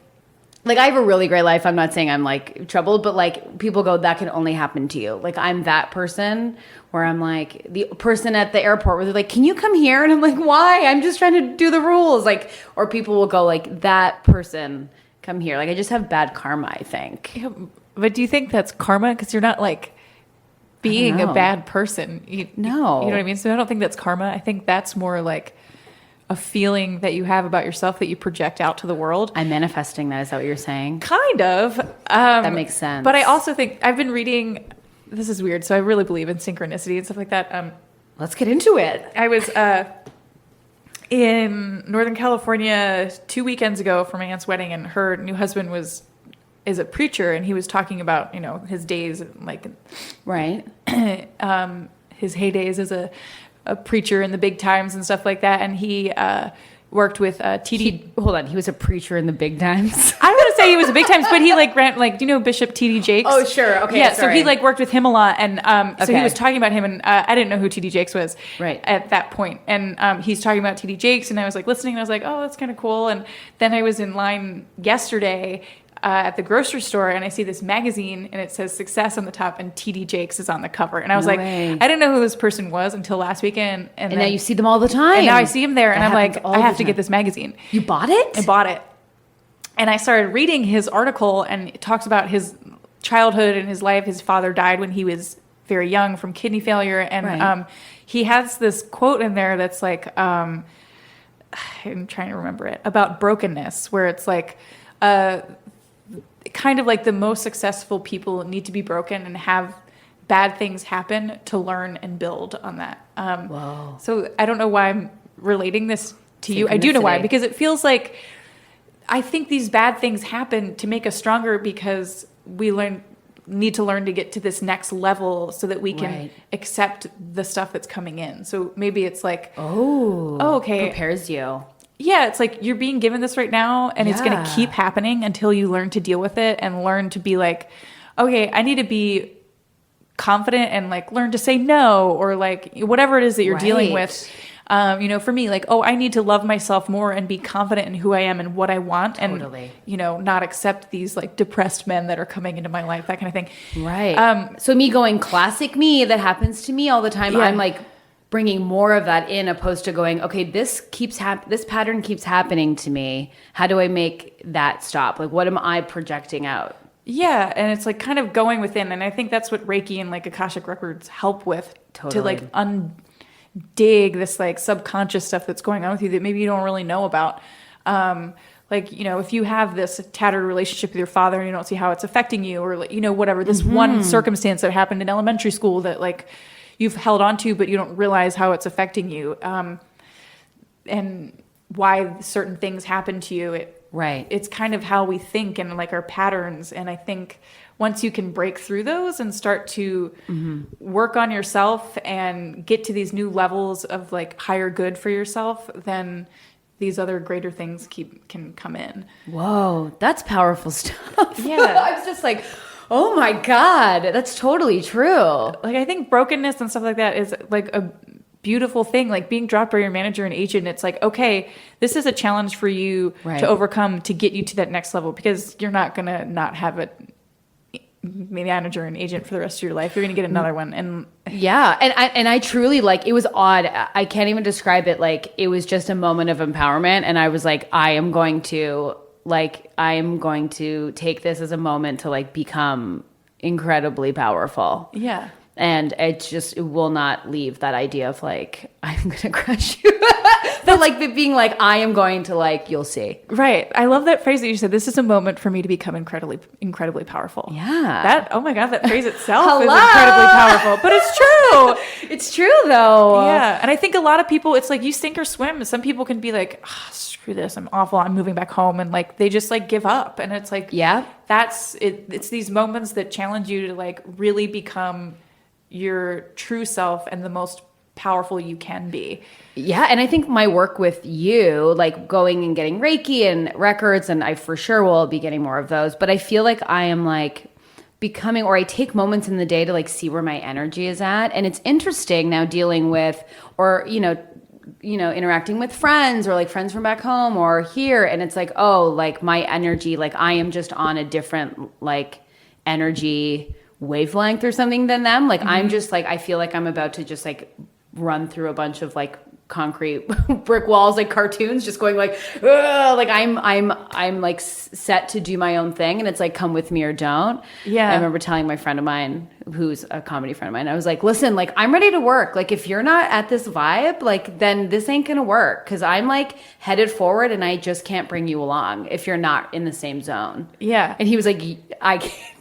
I have a really great life. I'm not saying I'm like troubled, but like people go, that can only happen to you. Like I'm that person where I'm like the person at the airport where they're like, can you come here? And I'm like, why? I'm just trying to do the rules. Like, or people will go like, that person come here. Like I just have bad karma, I think. Yeah, but do you think that's karma? Because you're not like being a bad person. No. You know what I mean? So I don't think that's karma. I think that's more like a feeling that you have about yourself that you project out to the world. I'm manifesting that. Is that what you're saying? Kind of. That makes sense. But I also think I've been reading, this is weird. So I really believe in synchronicity and stuff like that. Let's get into it. I was in Northern California 2 weekends ago for my aunt's wedding, and her new husband is a preacher, and he was talking about, you know, his days, like, right. His heydays as a preacher in the big times and stuff like that. And he worked with TD. Hold on, he was a preacher in the big times. I don't want to say he was a big times, but he like ran, like, do you know Bishop TD Jakes? Oh, sure. Okay. Yeah. Sorry. So he like worked with him a lot, and so he Okay. was talking about him, and I didn't know who TD Jakes was Right. at that point. And he's talking about TD Jakes, and I was like listening, and I was like, oh, that's kind of cool. And then I was in line yesterday at the grocery store, and I see this magazine, and it says success on the top, and TD Jakes is on the cover. And I was No like, way. I didn't know who this person was until last weekend. And now you see them all the time. And now I see him there, and That I'm like, happens all I have the to time. get this magazine. You bought it? I bought it. And I started reading his article, and it talks about his childhood and his life. His father died when he was very young from kidney failure. And Right. he has this quote in there that's like, I'm trying to remember it, about brokenness, where it's like, kind of like the most successful people need to be broken and have bad things happen to learn and build on that. Whoa. So I don't know why I'm relating this to you. I do know why, Synchronicity. because it feels like I think these bad things happen to make us stronger, because we need to learn to get to this next level so that we can Right. accept the stuff that's coming in. So maybe it's like, Oh, okay. Prepares you. yeah, it's like you're being given this right now, and it's going Yeah. to keep happening until you learn to deal with it and learn to be like, okay, I need to be confident and like learn to say no, or like whatever it is that you're dealing Right. with. You know, for me, like, oh, I need to love myself more and be confident in who I am and what I want, Totally. and, you know, not accept these like depressed men that are coming into my life, that kind of thing. Right. So me going classic me, that happens to me all the time. Yeah. I'm like bringing more of that in, opposed to going, okay, this pattern keeps happening to me. How do I make that stop? Like, what am I projecting out? Yeah, and it's like kind of going within, and I think that's what Reiki and like Akashic Records help with, to Totally. like dig this like subconscious stuff that's going on with you that maybe you don't really know about. Like, you know, if you have this tattered relationship with your father and you don't see how it's affecting you, or like, you know, whatever, this one circumstance that happened in elementary school that like you've held on to, but you don't realize how it's affecting you, and why certain things happen to you. Right. It's kind of how we think and like our patterns. And I think once you can break through those and start to work on yourself and get to these new levels of like higher good for yourself, then these other greater things can come in. Whoa, that's powerful stuff. Yeah. I was just like, oh my God, that's totally true. Like, I think brokenness and stuff like that is like a beautiful thing, like being dropped by your manager and agent. It's like, okay, this is a challenge for you Right. to overcome to get you to that next level, because you're not going to not have a manager and agent for the rest of your life. You're going to get another one. And Yeah, and I truly, like, it was odd. I can't even describe it. Like, it was just a moment of empowerment, and I was like, I am going to take this as a moment to like become incredibly powerful. yeah. And it will not leave that idea of like, I'm gonna crush you. But like being like, I am going to, like, you'll see. Right. I love that phrase that you said. This is a moment for me to become incredibly powerful. Yeah. Oh my God, that phrase itself is Hello? incredibly powerful, but it's true. It's true though. Yeah. And I think a lot of people, it's like you sink or swim. Some people can be like, oh, screw this, I'm awful, I'm moving back home. And like, they just like give up. And it's like, Yeah. that's it. It's these moments that challenge you to like really become your true self and the most powerful you can be. Yeah, and I think my work with you, like going and getting Reiki and records, and I for sure will be getting more of those, but I feel like I am like becoming, or I take moments in the day to like see where my energy is at. And it's interesting now dealing with, or, you know, interacting with friends, or like friends from back home or here. And it's like, oh, like my energy, like I am just on a different like energy wavelength or something than them. Like I'm just like, I feel like I'm about to just like run through a bunch of like concrete brick walls, like cartoons, just going like, ugh, like I'm like set to do my own thing, and it's like, come with me or don't. Yeah. I remember telling my friend of mine, who's a comedy friend of mine, I was like, listen, like I'm ready to work. Like if you're not at this vibe, like then this ain't gonna work, because I'm like headed forward and I just can't bring you along if you're not in the same zone. Yeah. And he was like,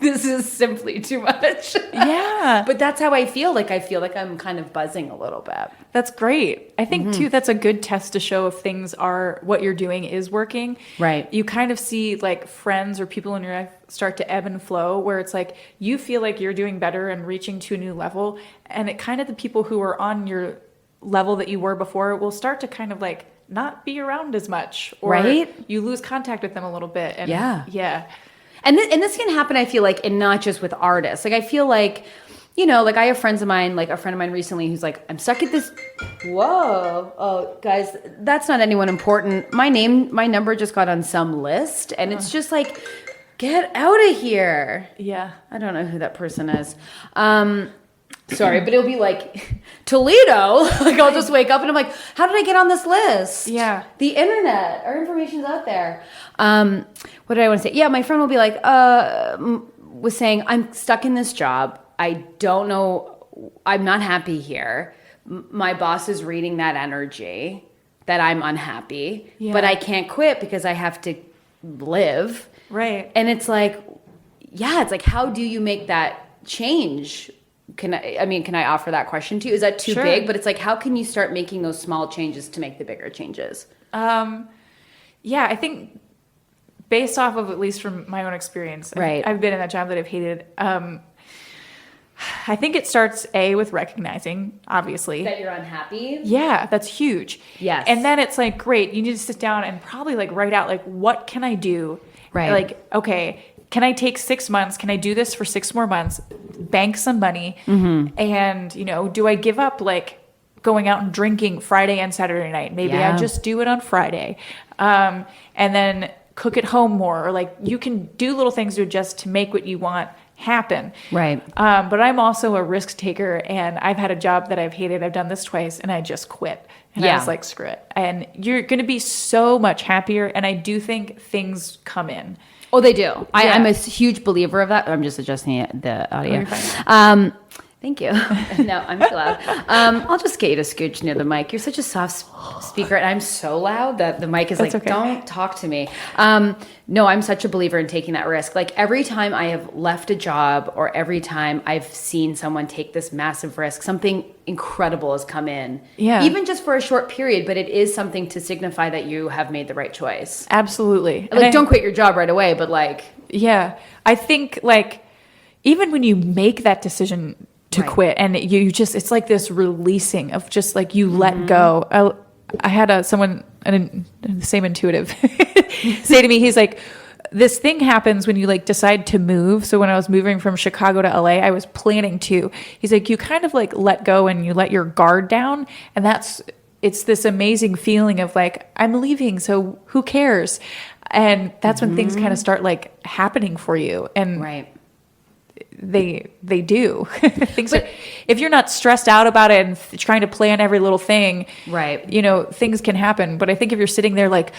this is simply too much. Yeah. But that's how I feel. Like I feel like I'm kind of buzzing a little bit. That's great. I think too, that's a good test to show if things are, what you're doing is working. Right. You kind of see like friends or people in your life start to ebb and flow, where it's like you feel like you're doing better and reaching to a new level. And it kind of, the people who are on your level that you were before will start to kind of like not be around as much, or right? You lose contact with them a little bit. And yeah. And this can happen, I feel like, and not just with artists. Like I feel like, you know, like I have friends of mine, like a friend of mine recently who's like, I'm stuck at this. Whoa. Oh, guys, that's not anyone important. My number just got on some list, and it's just like, get out of here. Yeah. I don't know who that person is. Sorry, but it'll be like Toledo. Like I'll just wake up and I'm like, how did I get on this list? Yeah. The internet, our information's out there. What did I want to say? Yeah, my friend will be like, was saying, I'm stuck in this job. I don't know. I'm not happy here. My boss is reading that energy that I'm unhappy, but I can't quit because I have to live. Right. And it's like, yeah, it's like, how do you make that change? Can I offer that question to you? Is that too big? But it's like, how can you start making those small changes to make the bigger changes? Yeah, I think based off of, at least from my own experience, right. I've been in that job that I've hated. I think it starts with recognizing, obviously, that you're unhappy. Yeah, that's huge. Yes. And then it's like, great, you need to sit down and probably like write out like, what can I do? Right. Like, okay, can I take 6 months? Can I do this for 6 more months? Bank some money. Mm-hmm. And, you know, do I give up like going out and drinking Friday and Saturday night? Maybe I just do it on Friday. And then cook at home more. Or like, you can do little things to adjust to make what you want happen. Right. But I'm also a risk taker, and I've had a job that I've hated. I've done this twice, and I just quit. And I was like, screw it. And you're going to be so much happier. And I do think things come in. Oh, they do. I'm a huge believer of that. I'm just adjusting the audio. Thank you. No, I'm too loud. I'll just get you to scooch near the mic. You're such a soft speaker, and I'm so loud that the mic is don't talk to me. No, I'm such a believer in taking that risk. Like every time I have left a job, or every time I've seen someone take this massive risk, something incredible has come in. Yeah. Even just for a short period, but it is something to signify that you have made the right choice. Absolutely. Like, don't quit your job right away, but like... Yeah. I think like, even when you make that decision to quit, and you just, it's like this releasing of just like, you let go. I had someone, the same intuitive, say to me, he's like, this thing happens when you like decide to move. So when I was moving from Chicago to LA, I was planning to, he's like, you kind of like let go and you let your guard down. And it's this amazing feeling of like, I'm leaving, so who cares? And that's when things kind of start like happening for you. And they do. If you're not stressed out about it and trying to plan every little thing, you know, things can happen. But I think if you're sitting there like,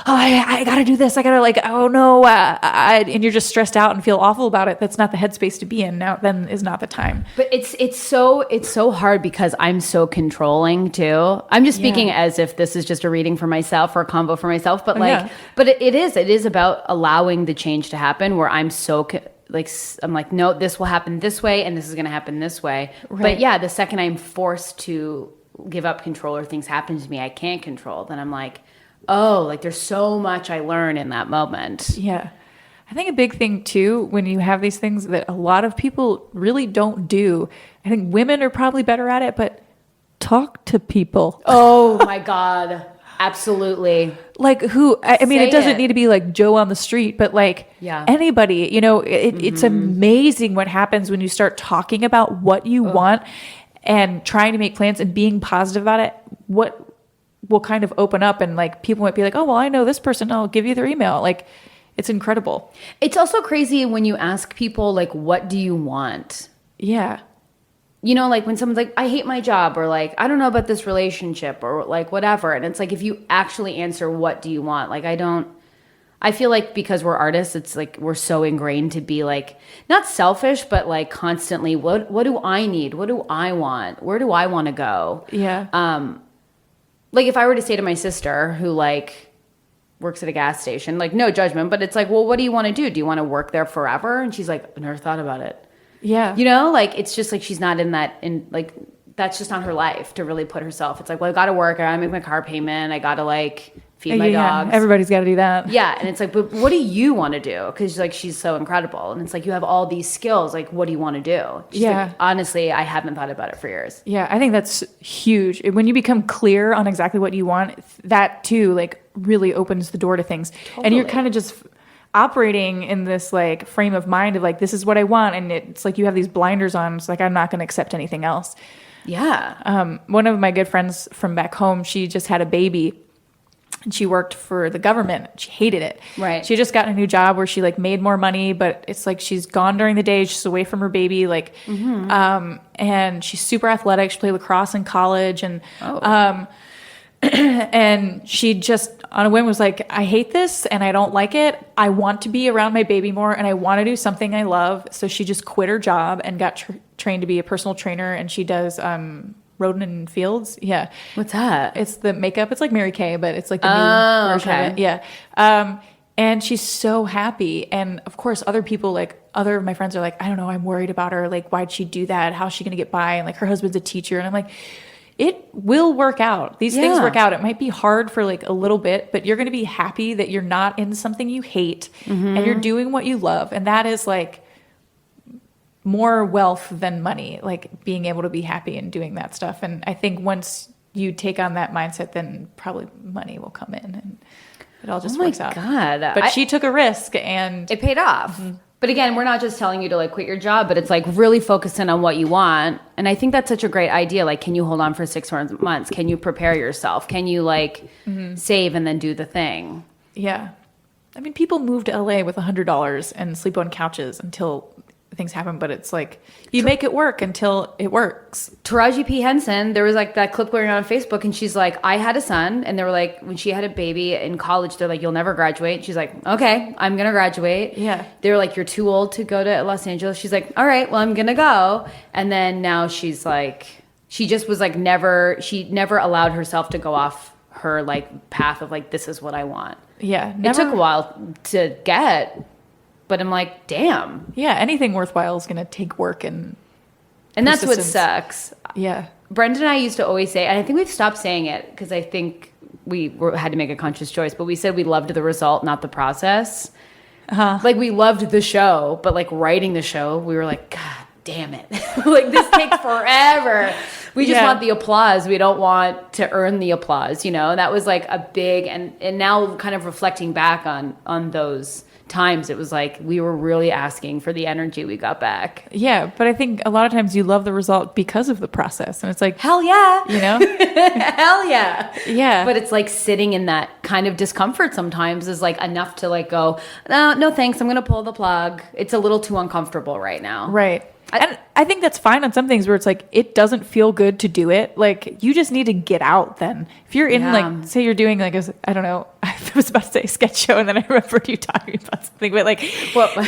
oh, I got to do this, I got to like, oh no, and you're just stressed out and feel awful about it, that's not the headspace to be in. Now then is not the time. But it's so hard because I'm so controlling too. I'm just speaking as if this is just a reading for myself or a convo for myself, but but it is about allowing the change to happen, where I'm so I'm like, no, this will happen this way, and this is going to happen this way. But yeah, the second I'm forced to give up control, or things happen to me I can't control, then I'm like, oh, like there's so much I learn in that moment. Yeah. I think a big thing too, when you have these things that a lot of people really don't do, I think women are probably better at it, but talk to people. Oh my God. Absolutely. Like I mean, it doesn't need to be like Joe on the street, but like anybody, you know, it's amazing what happens when you start talking about what you want and trying to make plans and being positive about it. What will kind of open up, and like people might be like, oh, well, I know this person, I'll give you their email. Like, it's incredible. It's also crazy when you ask people like, what do you want? Yeah. you know, like when someone's like, I hate my job, or like, I don't know about this relationship, or like whatever. And it's like, if you actually answer, what do you want? Like, I feel like because we're artists, it's like we're so ingrained to be like, not selfish, but like constantly, what do I need? What do I want? Where do I want to go? Yeah. Like if I were to say to my sister who like works at a gas station, like no judgment, but it's like, well, what do you want to do? Do you want to work there forever? And she's like, I never thought about it. Yeah. You know, like it's just like she's not in like that's just not her life to really put herself. It's like, well, I got to work. I got to make my car payment. I got to like feed my dogs. Everybody's got to do that. Yeah. And it's like, but what do you want to do? Because like she's so incredible. And it's like, you have all these skills. Like, what do you want to do? She's like, honestly, I haven't thought about it for years. Yeah. I think that's huge. When you become clear on exactly what you want, that too, like really opens the door to things. Totally. And you're kind of just operating in this like frame of mind of like, this is what I want. And it's like, you have these blinders on. It's like, I'm not going to accept anything else. Yeah. One of my good friends from back home, she just had a baby and she worked for the government. She hated it. Right. She just got a new job where she like made more money, but it's like, she's gone during the day. She's away from her baby. Like, and she's super athletic. She played lacrosse in college and, and she just on a whim was like, I hate this and I don't like it. I want to be around my baby more and I want to do something I love. So she just quit her job and got trained to be a personal trainer. And she does Roden and Fields. Yeah. What's that? It's the makeup. It's like Mary Kay, but it's like the new version of it. Yeah. And she's so happy. And of course, other people, like other of my friends are like, I don't know, I'm worried about her. Like, why'd she do that? How's she going to get by? And like her husband's a teacher. And I'm like, it will work out. These things work out. It might be hard for like a little bit, but you're going to be happy that you're not in something you hate and you're doing what you love. And that is like more wealth than money, like being able to be happy and doing that stuff. And I think once you take on that mindset, then probably money will come in and it all just works out. Oh my God. But she took a risk and it paid off. But again, we're not just telling you to like quit your job, but it's like really focusing on what you want. And I think that's such a great idea. Like, can you hold on for 6 months? Can you prepare yourself? Can you like save and then do the thing? Yeah. I mean, people move to LA with $100 and sleep on couches until things happen, but it's like you make it work until it works. Taraji P. Henson, there was like that clip going on Facebook and she's like, I had a son, and they were like, when she had a baby in college, they're like, you'll never graduate. She's like, okay, I'm gonna graduate. Yeah. They were like, you're too old to go to Los Angeles. She's like, all right, well, I'm gonna go. And then now she's like, she just was like she never allowed herself to go off her like path of like, this is what I want. Yeah. It took a while to get, but I'm like, damn. Yeah, anything worthwhile is going to take work and that's what sucks. Yeah. Brendan and I used to always say, and I think we've stopped saying it because I think we had to make a conscious choice, but we said we loved the result, not the process. Like we loved the show, but like writing the show, we were like, God damn it. Like this takes forever. We just want the applause. We don't want to earn the applause, you know? That was like a big, and now kind of reflecting back on those times, it was like we were really asking for the energy we got back. Yeah, but I think a lot of times you love the result because of the process, and it's like, hell yeah, you know. Hell yeah. Yeah, but it's like sitting in that kind of discomfort sometimes is like enough to like go, no thanks, I'm gonna pull the plug. It's a little too uncomfortable right now. Right. And I think that's fine on some things where it's like, it doesn't feel good to do it. Like, you just need to get out then. If you're in, like, say you're doing, like, I don't know, I was about to say a sketch show, and then I remembered you talking about something, but, like,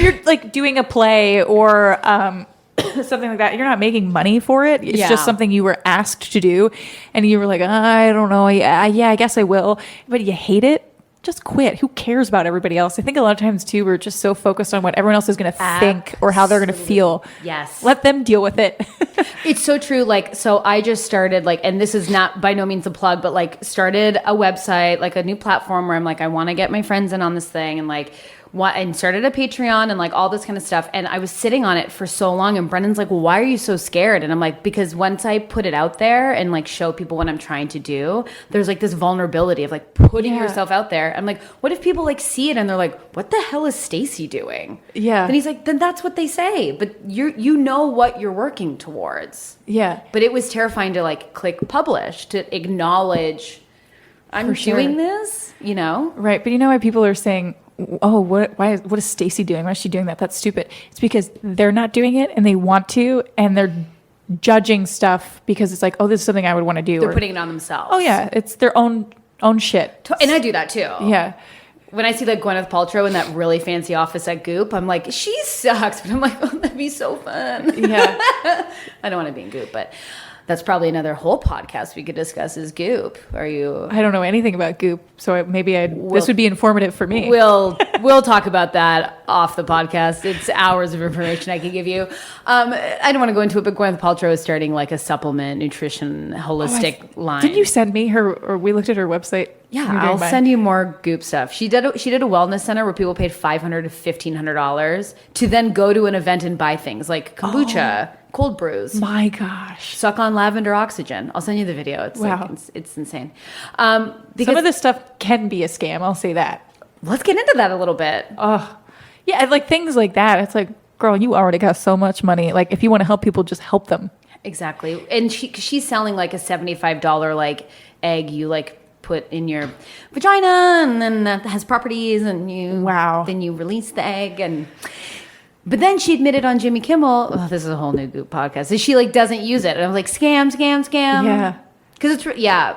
you're, like, doing a play or something like that. You're not making money for it. It's just something you were asked to do, and you were like, I don't know, yeah, I guess I will. But you hate it. Just quit. Who cares about everybody else? I think a lot of times too, we're just so focused on what everyone else is going to think or how they're going to feel. Yes. Let them deal with it. It's so true. Like, so I just started like, and this is not by no means a plug, but like started a website, like a new platform where I'm like, I want to get my friends in on this thing and like, and started a Patreon and like all this kind of stuff. And I was sitting on it for so long, and Brendan's like, well, why are you so scared? And I'm like, because once I put it out there and like show people what I'm trying to do, there's like this vulnerability of like putting yourself out there. I'm like, what if people like see it and they're like, what the hell is Stacey doing? Yeah. And he's like, then that's what they say, but you know what you're working towards. Yeah. But it was terrifying to like click publish, to acknowledge I'm doing this, you know? Right. But you know why people are saying, oh, what is Stacey doing? Why is she doing that? That's stupid. It's because they're not doing it and they want to, and they're judging stuff because it's like, oh, this is something I would want to do. They're putting it on themselves. Oh yeah, it's their own shit. And I do that too. Yeah. When I see like Gwyneth Paltrow in that really fancy office at Goop, I'm like, she sucks. But I'm like, oh, that'd be so fun. Yeah. I don't want to be in Goop, but that's probably another whole podcast we could discuss is Goop. Are you? I don't know anything about Goop, so this would be informative for me. We'll talk about that off the podcast. It's hours of information I can give you. I don't want to go into it, but Gwyneth Paltrow is starting like a supplement, nutrition, holistic line. Did you send me her, or we looked at her website? Yeah, I'll send you more Goop stuff. She did a wellness center where people paid $500 to $1,500 to then go to an event and buy things like kombucha, cold brews. My gosh. Suck on lavender oxygen. I'll send you the video. It's wow. Like, it's insane. Some of this stuff can be a scam. I'll say that. Let's get into that a little bit. Oh, yeah. Like things like that. It's like, girl, you already got so much money. Like if you want to help people, just help them. Exactly. And she's selling like a $75 like egg you like put in your vagina and then that has properties and then you release the egg but then she admitted on Jimmy Kimmel, this is a whole new Goop podcast, that she like doesn't use it. And I'm like, scam. Yeah.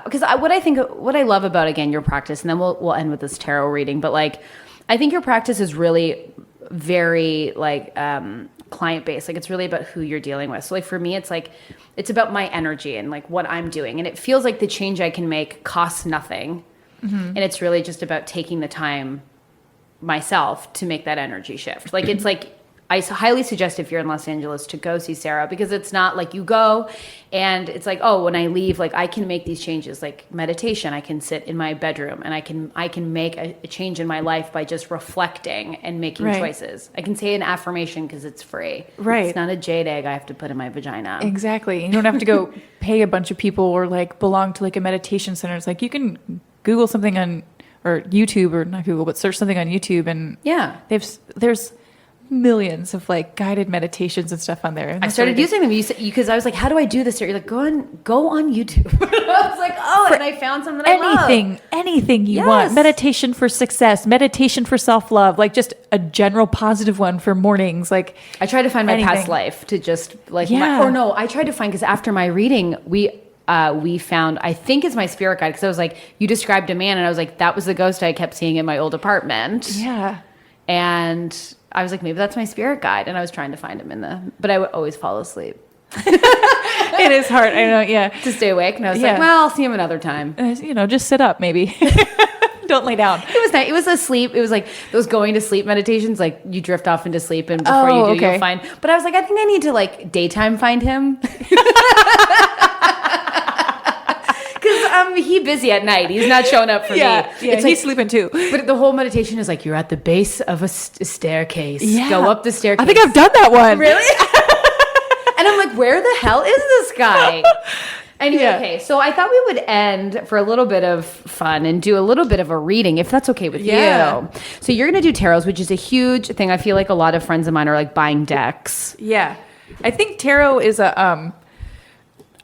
Because what I love about, again, your practice, and then we'll end with this tarot reading, but like, I think your practice is really very like client based. Like it's really about who you're dealing with. So like for me, it's like, it's about my energy and like what I'm doing. And it feels like the change I can make costs nothing. Mm-hmm. And it's really just about taking the time myself to make that energy shift. Like it's like, I highly suggest if you're in Los Angeles to go see Sarah, because it's not like you go and it's like, oh, when I leave, like I can make these changes, like meditation. I can sit in my bedroom and I can make a change in my life by just reflecting and making choices. I can say an affirmation because it's free. Right. It's not a jade egg I have to put in my vagina. Exactly. You don't have to go pay a bunch of people or like belong to like a meditation center. It's like you can Google something on, or YouTube, or not Google, but search something on YouTube and there's millions of like guided meditations and stuff on there. I started using them because I was like, how do I do this? You're like, go on YouTube. I was like, and I found something I love. Anything you want. Meditation for success, meditation for self-love, like just a general positive one for mornings. Like I tried to find my past life to just like, I tried to find, because after my reading, we found, I think it's my spirit guide, because I was like, you described a man, and I was like, that was the ghost I kept seeing in my old apartment. Yeah. And I was like, maybe that's my spirit guide. And I was trying to find him but I would always fall asleep. It is hard. I know. Yeah. To stay awake. And I was like, well, I'll see him another time. Just sit up maybe. Don't lay down. It was nice. It was a sleep. It was like those going to sleep meditations. Like you drift off into sleep and before you'll find. But I was like, I think I need to like daytime find him. He's busy at night. He's not showing up for me. Yeah, it's he's sleeping too. But the whole meditation is like, you're at the base of a staircase. Yeah. Go up the staircase. I think I've done that one. Really? And I'm like, where the hell is this guy? Anyway, okay. So I thought we would end for a little bit of fun and do a little bit of a reading, if that's okay with you. So you're going to do tarots, which is a huge thing. I feel like a lot of friends of mine are like buying decks. Yeah. I think tarot is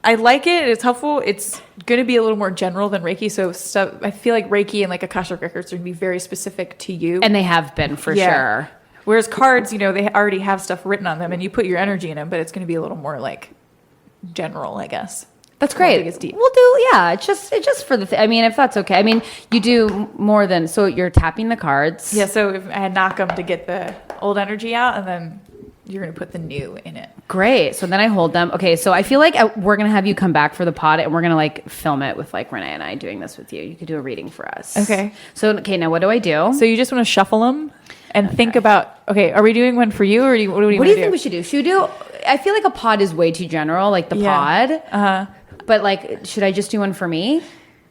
I like it. It's helpful. It's going to be a little more general than Reiki. So stuff, I feel like Reiki and like Akashic Records are going to be very specific to you. And they have been for sure. Whereas cards, they already have stuff written on them and you put your energy in them, but it's going to be a little more like general, I guess. That's great. It's deep. We'll do, it's just for the, if that's okay. I mean, you do more than, so you're tapping the cards. Yeah. So if I knock them to get the old energy out, and then you're going to put the new in it. Great. So then I hold them. Okay. So I feel like we're going to have you come back for the pod and we're going to like film it with like Renee and I doing this with you. You could do a reading for us. Okay. So, now what do I do? So you just want to shuffle them and think about, are we doing one for you or what do you think we should do? Should we do, I feel like a pod is way too general, like the pod. Uh-huh. But like, should I just do one for me?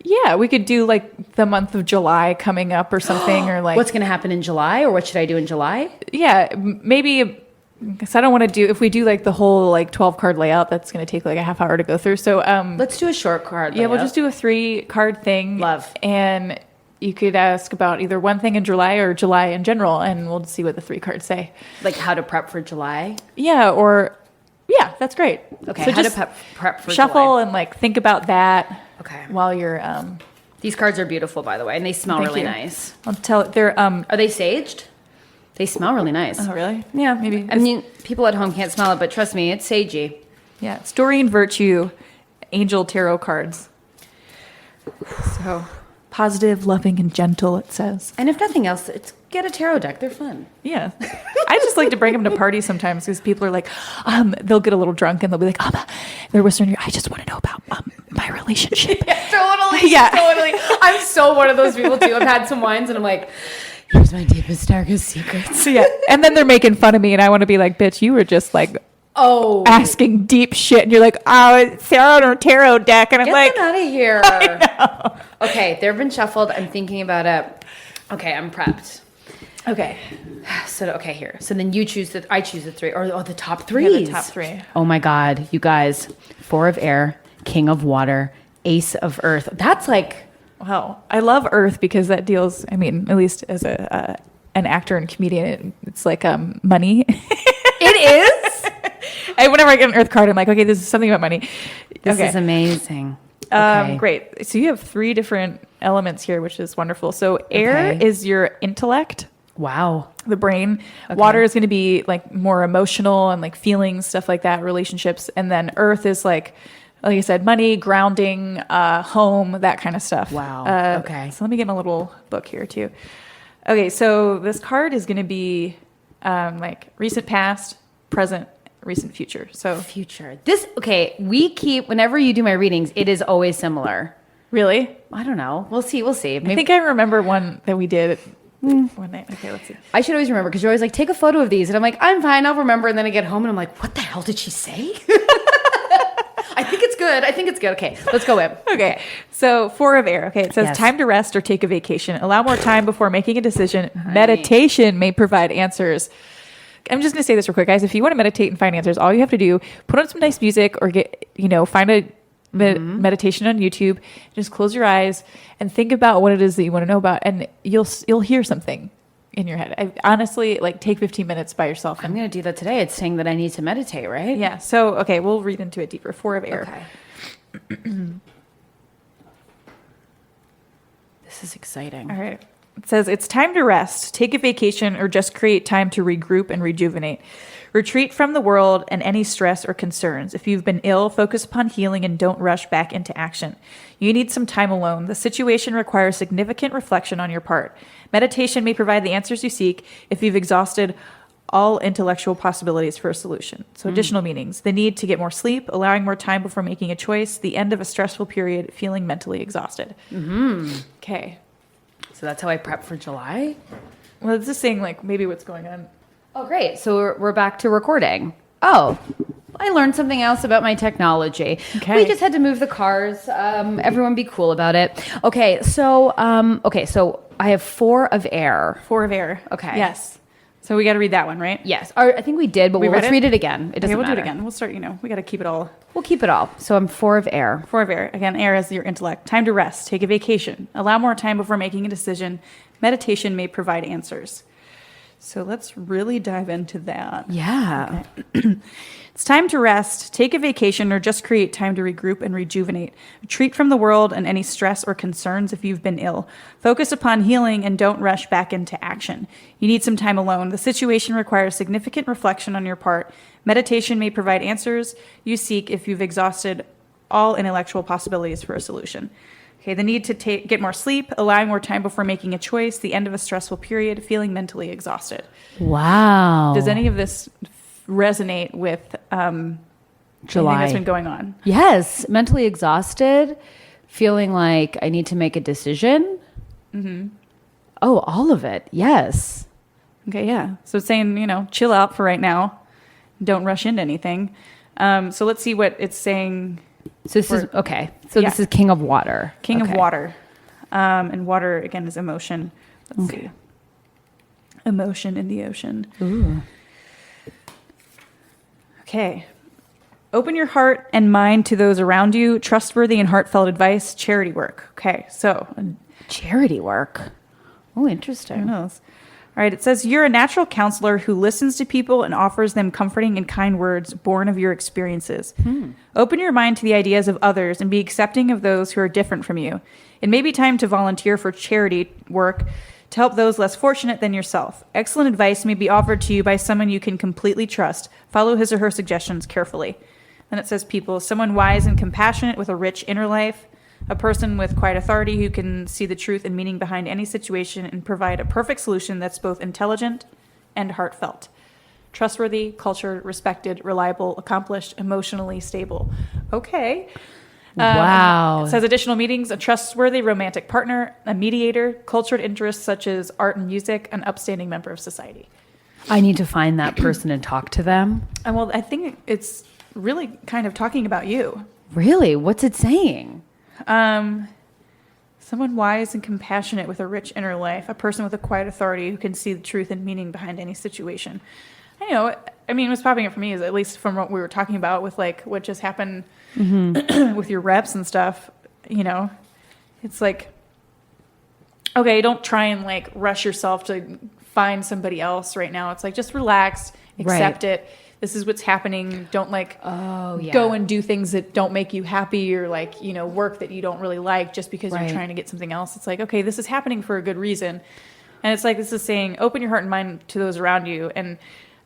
Yeah, we could do like the month of July coming up or something, or like what's going to happen in July, or what should I do in July? Yeah, maybe. Because I don't want to do, if we do like the whole like 12 card layout, that's going to take like a half hour to go through. So let's do a short card layout. Yeah, we'll just do a 3 card thing. Love. And you could ask about either one thing in July or July in general, and we'll see what the 3 cards say. Like how to prep for July? Yeah, that's great. Okay, so how just to prep for shuffle July. And like think about that. Okay. While you're these cards are beautiful, by the way, and they smell really nice. I'll tell they're are they saged? They smell really nice. Oh, really? Yeah, maybe. I mean, people at home can't smell it, but trust me, it's sagey. Yeah. Story and virtue, angel tarot cards. So positive, loving, and gentle, it says. And if nothing else, get a tarot deck. They're fun. Yeah. I just like to bring them to parties sometimes because people are like, they'll get a little drunk and they'll be like, they're whispering, I just want to know about my relationship. Yeah, totally. Yeah. Totally. I'm so one of those people too. I've had some wines and I'm like, here's my deepest, darkest secrets. Yeah. And then they're making fun of me and I want to be like, bitch, you were just like, asking deep shit. And you're like, it's Sarah on her tarot deck. And I'm like, get out of here. I know. Okay. They've been shuffled. I'm thinking about it. Okay. I'm prepped. Okay. So here. So then I choose the 3 or the top 3. Yeah, the top 3. Oh my God, you guys. 4 of air, king of water, ace of earth. That's like, wow. I love earth because that deals, I mean, at least as an actor and comedian, it's like money. It is? Whenever I get an earth card, I'm like, okay, this is something about money. This is amazing. Okay. Great. So you have 3 different elements here, which is wonderful. So air is your intellect. Wow. The brain. Okay. Water is going to be like more emotional and like feelings, stuff like that, relationships. And then earth is like I said, money, grounding, home, that kind of stuff. Wow. Okay. So let me get my little book here too. Okay. So this card is going to be like recent past, present, recent future. So future. Whenever you do my readings, it is always similar. Really? I don't know. We'll see. Maybe. I think I remember one that we did one night. Okay, let's see. I should always remember because you're always like, take a photo of these. And I'm like, I'm fine, I'll remember. And then I get home and I'm like, what the hell did she say? I think it's good. Okay, let's go in. Okay, so 4 of air. Okay, it says time to rest or take a vacation. Allow more time before making a decision. Meditation may provide answers. I'm just going to say this real quick, guys. If you want to meditate and find answers, all you have to do, put on some nice music or find a meditation on YouTube. Just close your eyes and think about what it is that you want to know about, and you'll hear something in your head. I honestly take 15 minutes by yourself. I'm going to do that today. It's saying that I need to meditate, right? Yeah. So, okay, we'll read into it deeper. 4 of air. Okay. This is exciting. All right. It says, it's time to rest, take a vacation, or just create time to regroup and rejuvenate. Retreat from the world and any stress or concerns. If you've been ill, focus upon healing and don't rush back into action. You need some time alone. The situation requires significant reflection on your part. Meditation may provide the answers you seek if you've exhausted all intellectual possibilities for a solution. So additional meanings: the need to get more sleep, allowing more time before making a choice, the end of a stressful period, feeling mentally exhausted. Okay. So that's how I prep for July? Well, it's just saying maybe what's going on. Oh, great. So we're back to recording. Oh, I learned something else about my technology. Okay. We just had to move the cars. Everyone be cool about it. Okay. So I have 4 of air. 4 of air. Okay. Yes. So we got to read that one, right? Yes. I think we did, but let's read it again. It doesn't matter. We'll do it again. We'll start, we got to keep it all. We'll keep it all. So I'm 4 of air. 4 of air. Again, air is your intellect. Time to rest. Take a vacation. Allow more time before making a decision. Meditation may provide answers. So let's really dive into that. Yeah. Okay. It's time to rest, take a vacation, or just create time to regroup and rejuvenate. Retreat from the world and any stress or concerns if you've been ill. Focus upon healing and don't rush back into action. You need some time alone. The situation requires significant reflection on your part. Meditation may provide answers you seek if you've exhausted all intellectual possibilities for a solution. Okay, the need to get more sleep, allowing more time before making a choice, the end of a stressful period, feeling mentally exhausted. Wow. Does any of this resonate with July anything that's been going on? Yes. Mentally exhausted, feeling like I need to make a decision. Oh, all of it. Yes. Okay, yeah. So it's saying, chill out for right now. Don't rush into anything. So let's see what it's saying. So this is okay. So this is King of Water. King of Water. And water, again, is emotion. Let's see. Emotion in the ocean. Ooh. Okay. Open your heart and mind to those around you. Trustworthy and heartfelt advice. Charity work. Okay, so. Charity work. Oh, interesting. Who knows? All right, it says, you're a natural counselor who listens to people and offers them comforting and kind words born of your experiences. Open your mind to the ideas of others and be accepting of those who are different from you. It may be time to volunteer for charity work to help those less fortunate than yourself. Excellent advice may be offered to you by someone you can completely trust. Follow his or her suggestions carefully. Then it says people, someone wise and compassionate with a rich inner life, a person with quiet authority who can see the truth and meaning behind any situation and provide a perfect solution that's both intelligent and heartfelt. Trustworthy, cultured, respected, reliable, accomplished, emotionally stable. Okay. Wow. It says additional meanings, a trustworthy romantic partner, a mediator, cultured interests such as art and music, an upstanding member of society. I need to find that person and talk to them. And well, I think it's really kind of talking about you. Really? What's it saying? Someone wise and compassionate with a rich inner life, a person with a quiet authority who can see the truth and meaning behind any situation. I know. I mean, what's popping up for me is, at least from what we were talking about with like what just happened with your reps and stuff, you know, it's like, okay, don't try and like rush yourself to find somebody else right now. It's like, just relax, accept it. This is what's happening. Don't like go and do things that don't make you happy, or like, you know, work that you don't really like just because you're trying to get something else. It's like, okay, this is happening for a good reason. And it's like, this is saying, open your heart and mind to those around you. And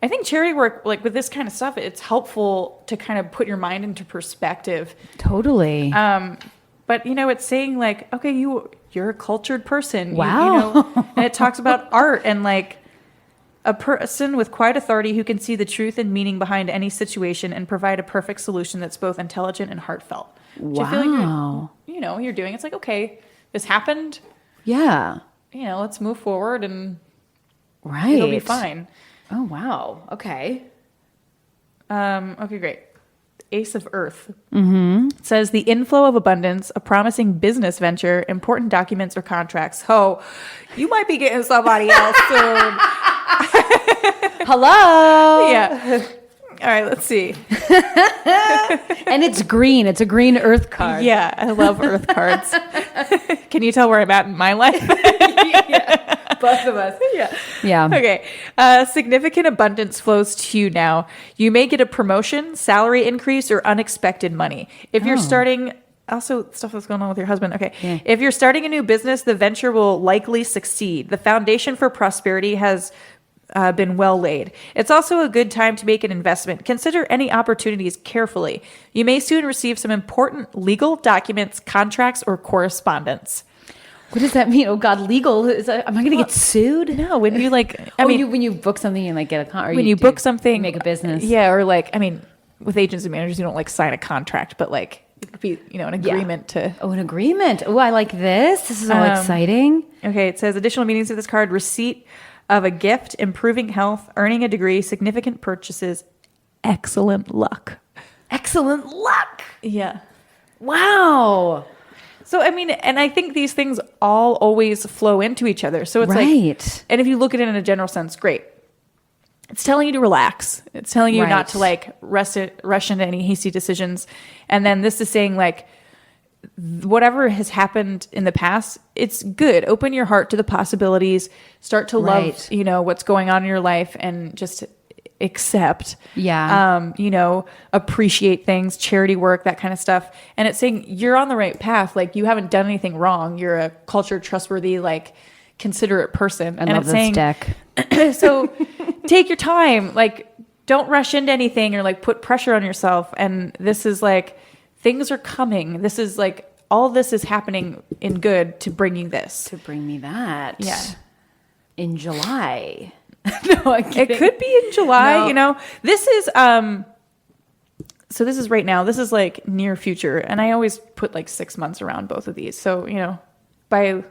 I think charity work, like with this kind of stuff, it's helpful to kind of put your mind into perspective. Totally. But, you know, it's saying like, okay, you're a cultured person. Wow. You know, and it talks about art and like a person with quiet authority who can see the truth and meaning behind any situation and provide a perfect solution that's both intelligent and heartfelt. Which I feel like you're doing. It's like, okay, this happened. Yeah. You know, let's move forward and right. It'll be fine. Oh, wow. Okay. Okay, great. Ace of Earth. It says the inflow of abundance, a promising business venture, important documents or contracts. Oh, you might be getting somebody else soon. Hello. Yeah. All right, let's see. And it's green. It's a green Earth card. Yeah, I love Earth cards. Can you tell where I'm at in my life? Yeah. Both of us. Yeah. Okay. Significant abundance flows to you now. You may get a promotion, salary increase, or unexpected money. If you're starting... Also, stuff that's going on with your husband. Okay. Yeah. If you're starting a new business, the venture will likely succeed. The foundation for prosperity has been well laid. It's also a good time to make an investment. Consider any opportunities carefully. You may soon receive some important legal documents, contracts, or correspondence. What does that mean? Oh God, legal? Am I going to get sued? No, when you like, when you book something and like get a when you book something, make a business. Yeah. Or like, I mean, with agents and managers, you don't like sign a contract, but like it could be, you know, an agreement to. Oh, an agreement. Oh, I like this. This is all exciting. Okay. It says additional meanings of this card: receipt of a gift, improving health, earning a degree, significant purchases, excellent luck. Excellent luck. Yeah. Wow. So, I mean, and I think these things all always flow into each other. So it's like, and if you look at it in a general sense, great. It's telling you to relax. It's telling you not to like rush into any hasty decisions. And then this is saying like, whatever has happened in the past, it's good. Open your heart to the possibilities. Start to love, you know, what's going on in your life and just accept, you know, appreciate things, charity work, that kind of stuff. And it's saying you're on the right path. Like you haven't done anything wrong. You're a cultured, trustworthy, like considerate person. I love this deck. So take your time. Like don't rush into anything or like put pressure on yourself. And this is like, things are coming. This is like, all this is happening in good to bring you this. To bring me that. Yeah. In July. No, it could be in July, you know. This is so this is right now. This is like near future, and I always put like 6 months around both of these. So, you know, by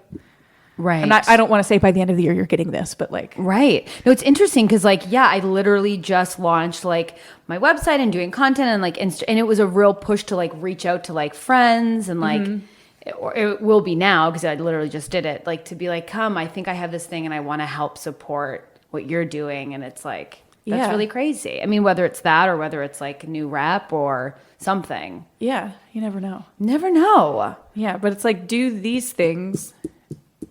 I don't want to say by the end of the year you're getting this, but like no, it's interesting because like I literally just launched like my website and doing content and like and it was a real push to like reach out to like friends and like it will be now because I literally just did it, like to be like, come, I think I have this thing and I want to help support what you're doing. And it's like, that's really crazy. I mean, whether it's that or whether it's like a new rep or something. Yeah. You never know. Never know. Yeah. But it's like, do these things,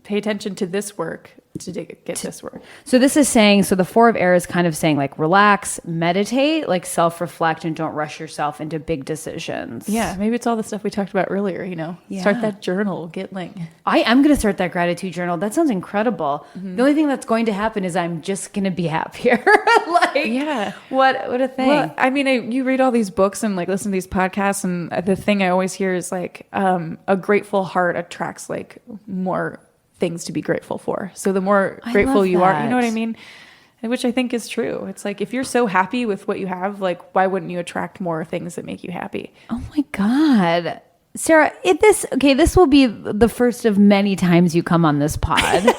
pay attention to this work. get this work. So this is saying, so the Four of Air is kind of saying like relax, meditate, like self-reflect, and don't rush yourself into big decisions. Yeah, maybe it's all the stuff we talked about earlier, Start that journal, I am going to start that gratitude journal. That sounds incredible. The only thing that's going to happen is I'm just going to be happier. What a thing. Well, I mean, you read all these books and like listen to these podcasts, and the thing I always hear is like a grateful heart attracts like more things to be grateful for. So the more grateful you are, you know what I mean? Which I think is true. It's like, if you're so happy with what you have, like, why wouldn't you attract more things that make you happy? Oh my God. Sarah, this will be the first of many times you come on this pod.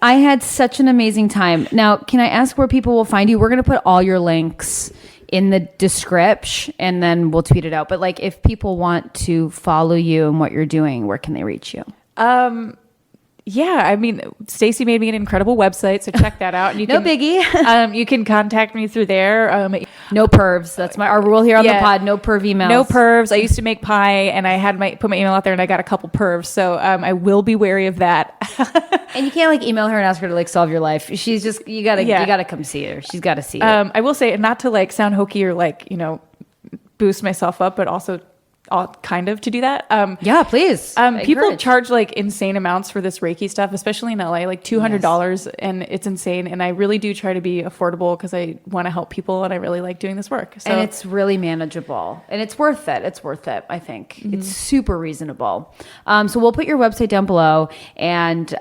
I had such an amazing time. Now, can I ask where people will find you? We're going to put all your links in the description and then we'll tweet it out. But like, if people want to follow you and what you're doing, where can they reach you? Yeah, I mean, Stacey made me an incredible website, so check that out. And no biggie. You can contact me through there. No pervs. That's our rule here on the pod. No perv emails. No pervs. I used to make pie, and I had put my email out there, and I got a couple pervs. So I will be wary of that. And you can't like email her and ask her to like solve your life. She's just you gotta come see her. She's got to see it. I will say, not to like sound hokey or like boost myself up, but also kind of to do that. Yeah, please. People charge like insane amounts for this Reiki stuff, especially in LA, like $200, and it's insane. And I really do try to be affordable because I want to help people, and I really like doing this work. So. And it's really manageable, and it's worth it. It's worth it. I think it's super reasonable. So we'll put your website down below, and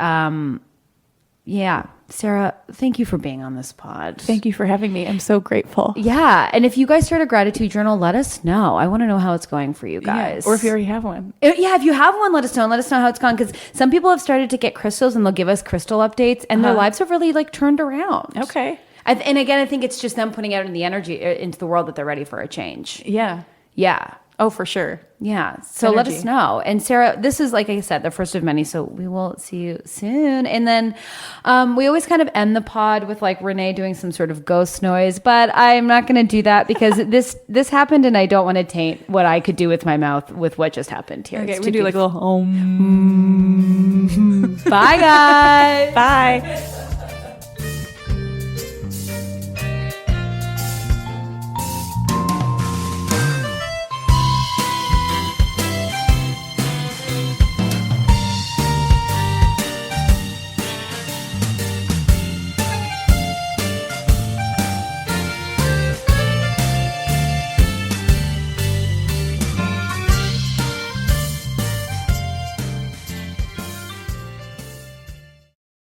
Sarah, thank you for being on this pod. Thank you for having me. I'm so grateful. Yeah. And if you guys start a gratitude journal, let us know. I want to know how it's going for you guys. Yeah. Or if you already have one. Yeah, if you have one, let us know. And let us know how it's gone. Because some people have started to get crystals and they'll give us crystal updates. And their lives have really like turned around. Okay. And again, I think it's just them putting out in the energy into the world that they're ready for a change. Yeah. Yeah. Oh, for sure. Yeah. So let us know. And Sarah, this is, like I said, the first of many. So we will see you soon. And then we always kind of end the pod with like Renee doing some sort of ghost noise. But I'm not going to do that because this happened and I don't want to taint what I could do with my mouth with what just happened here. Okay, we do like a little Bye, guys. Bye.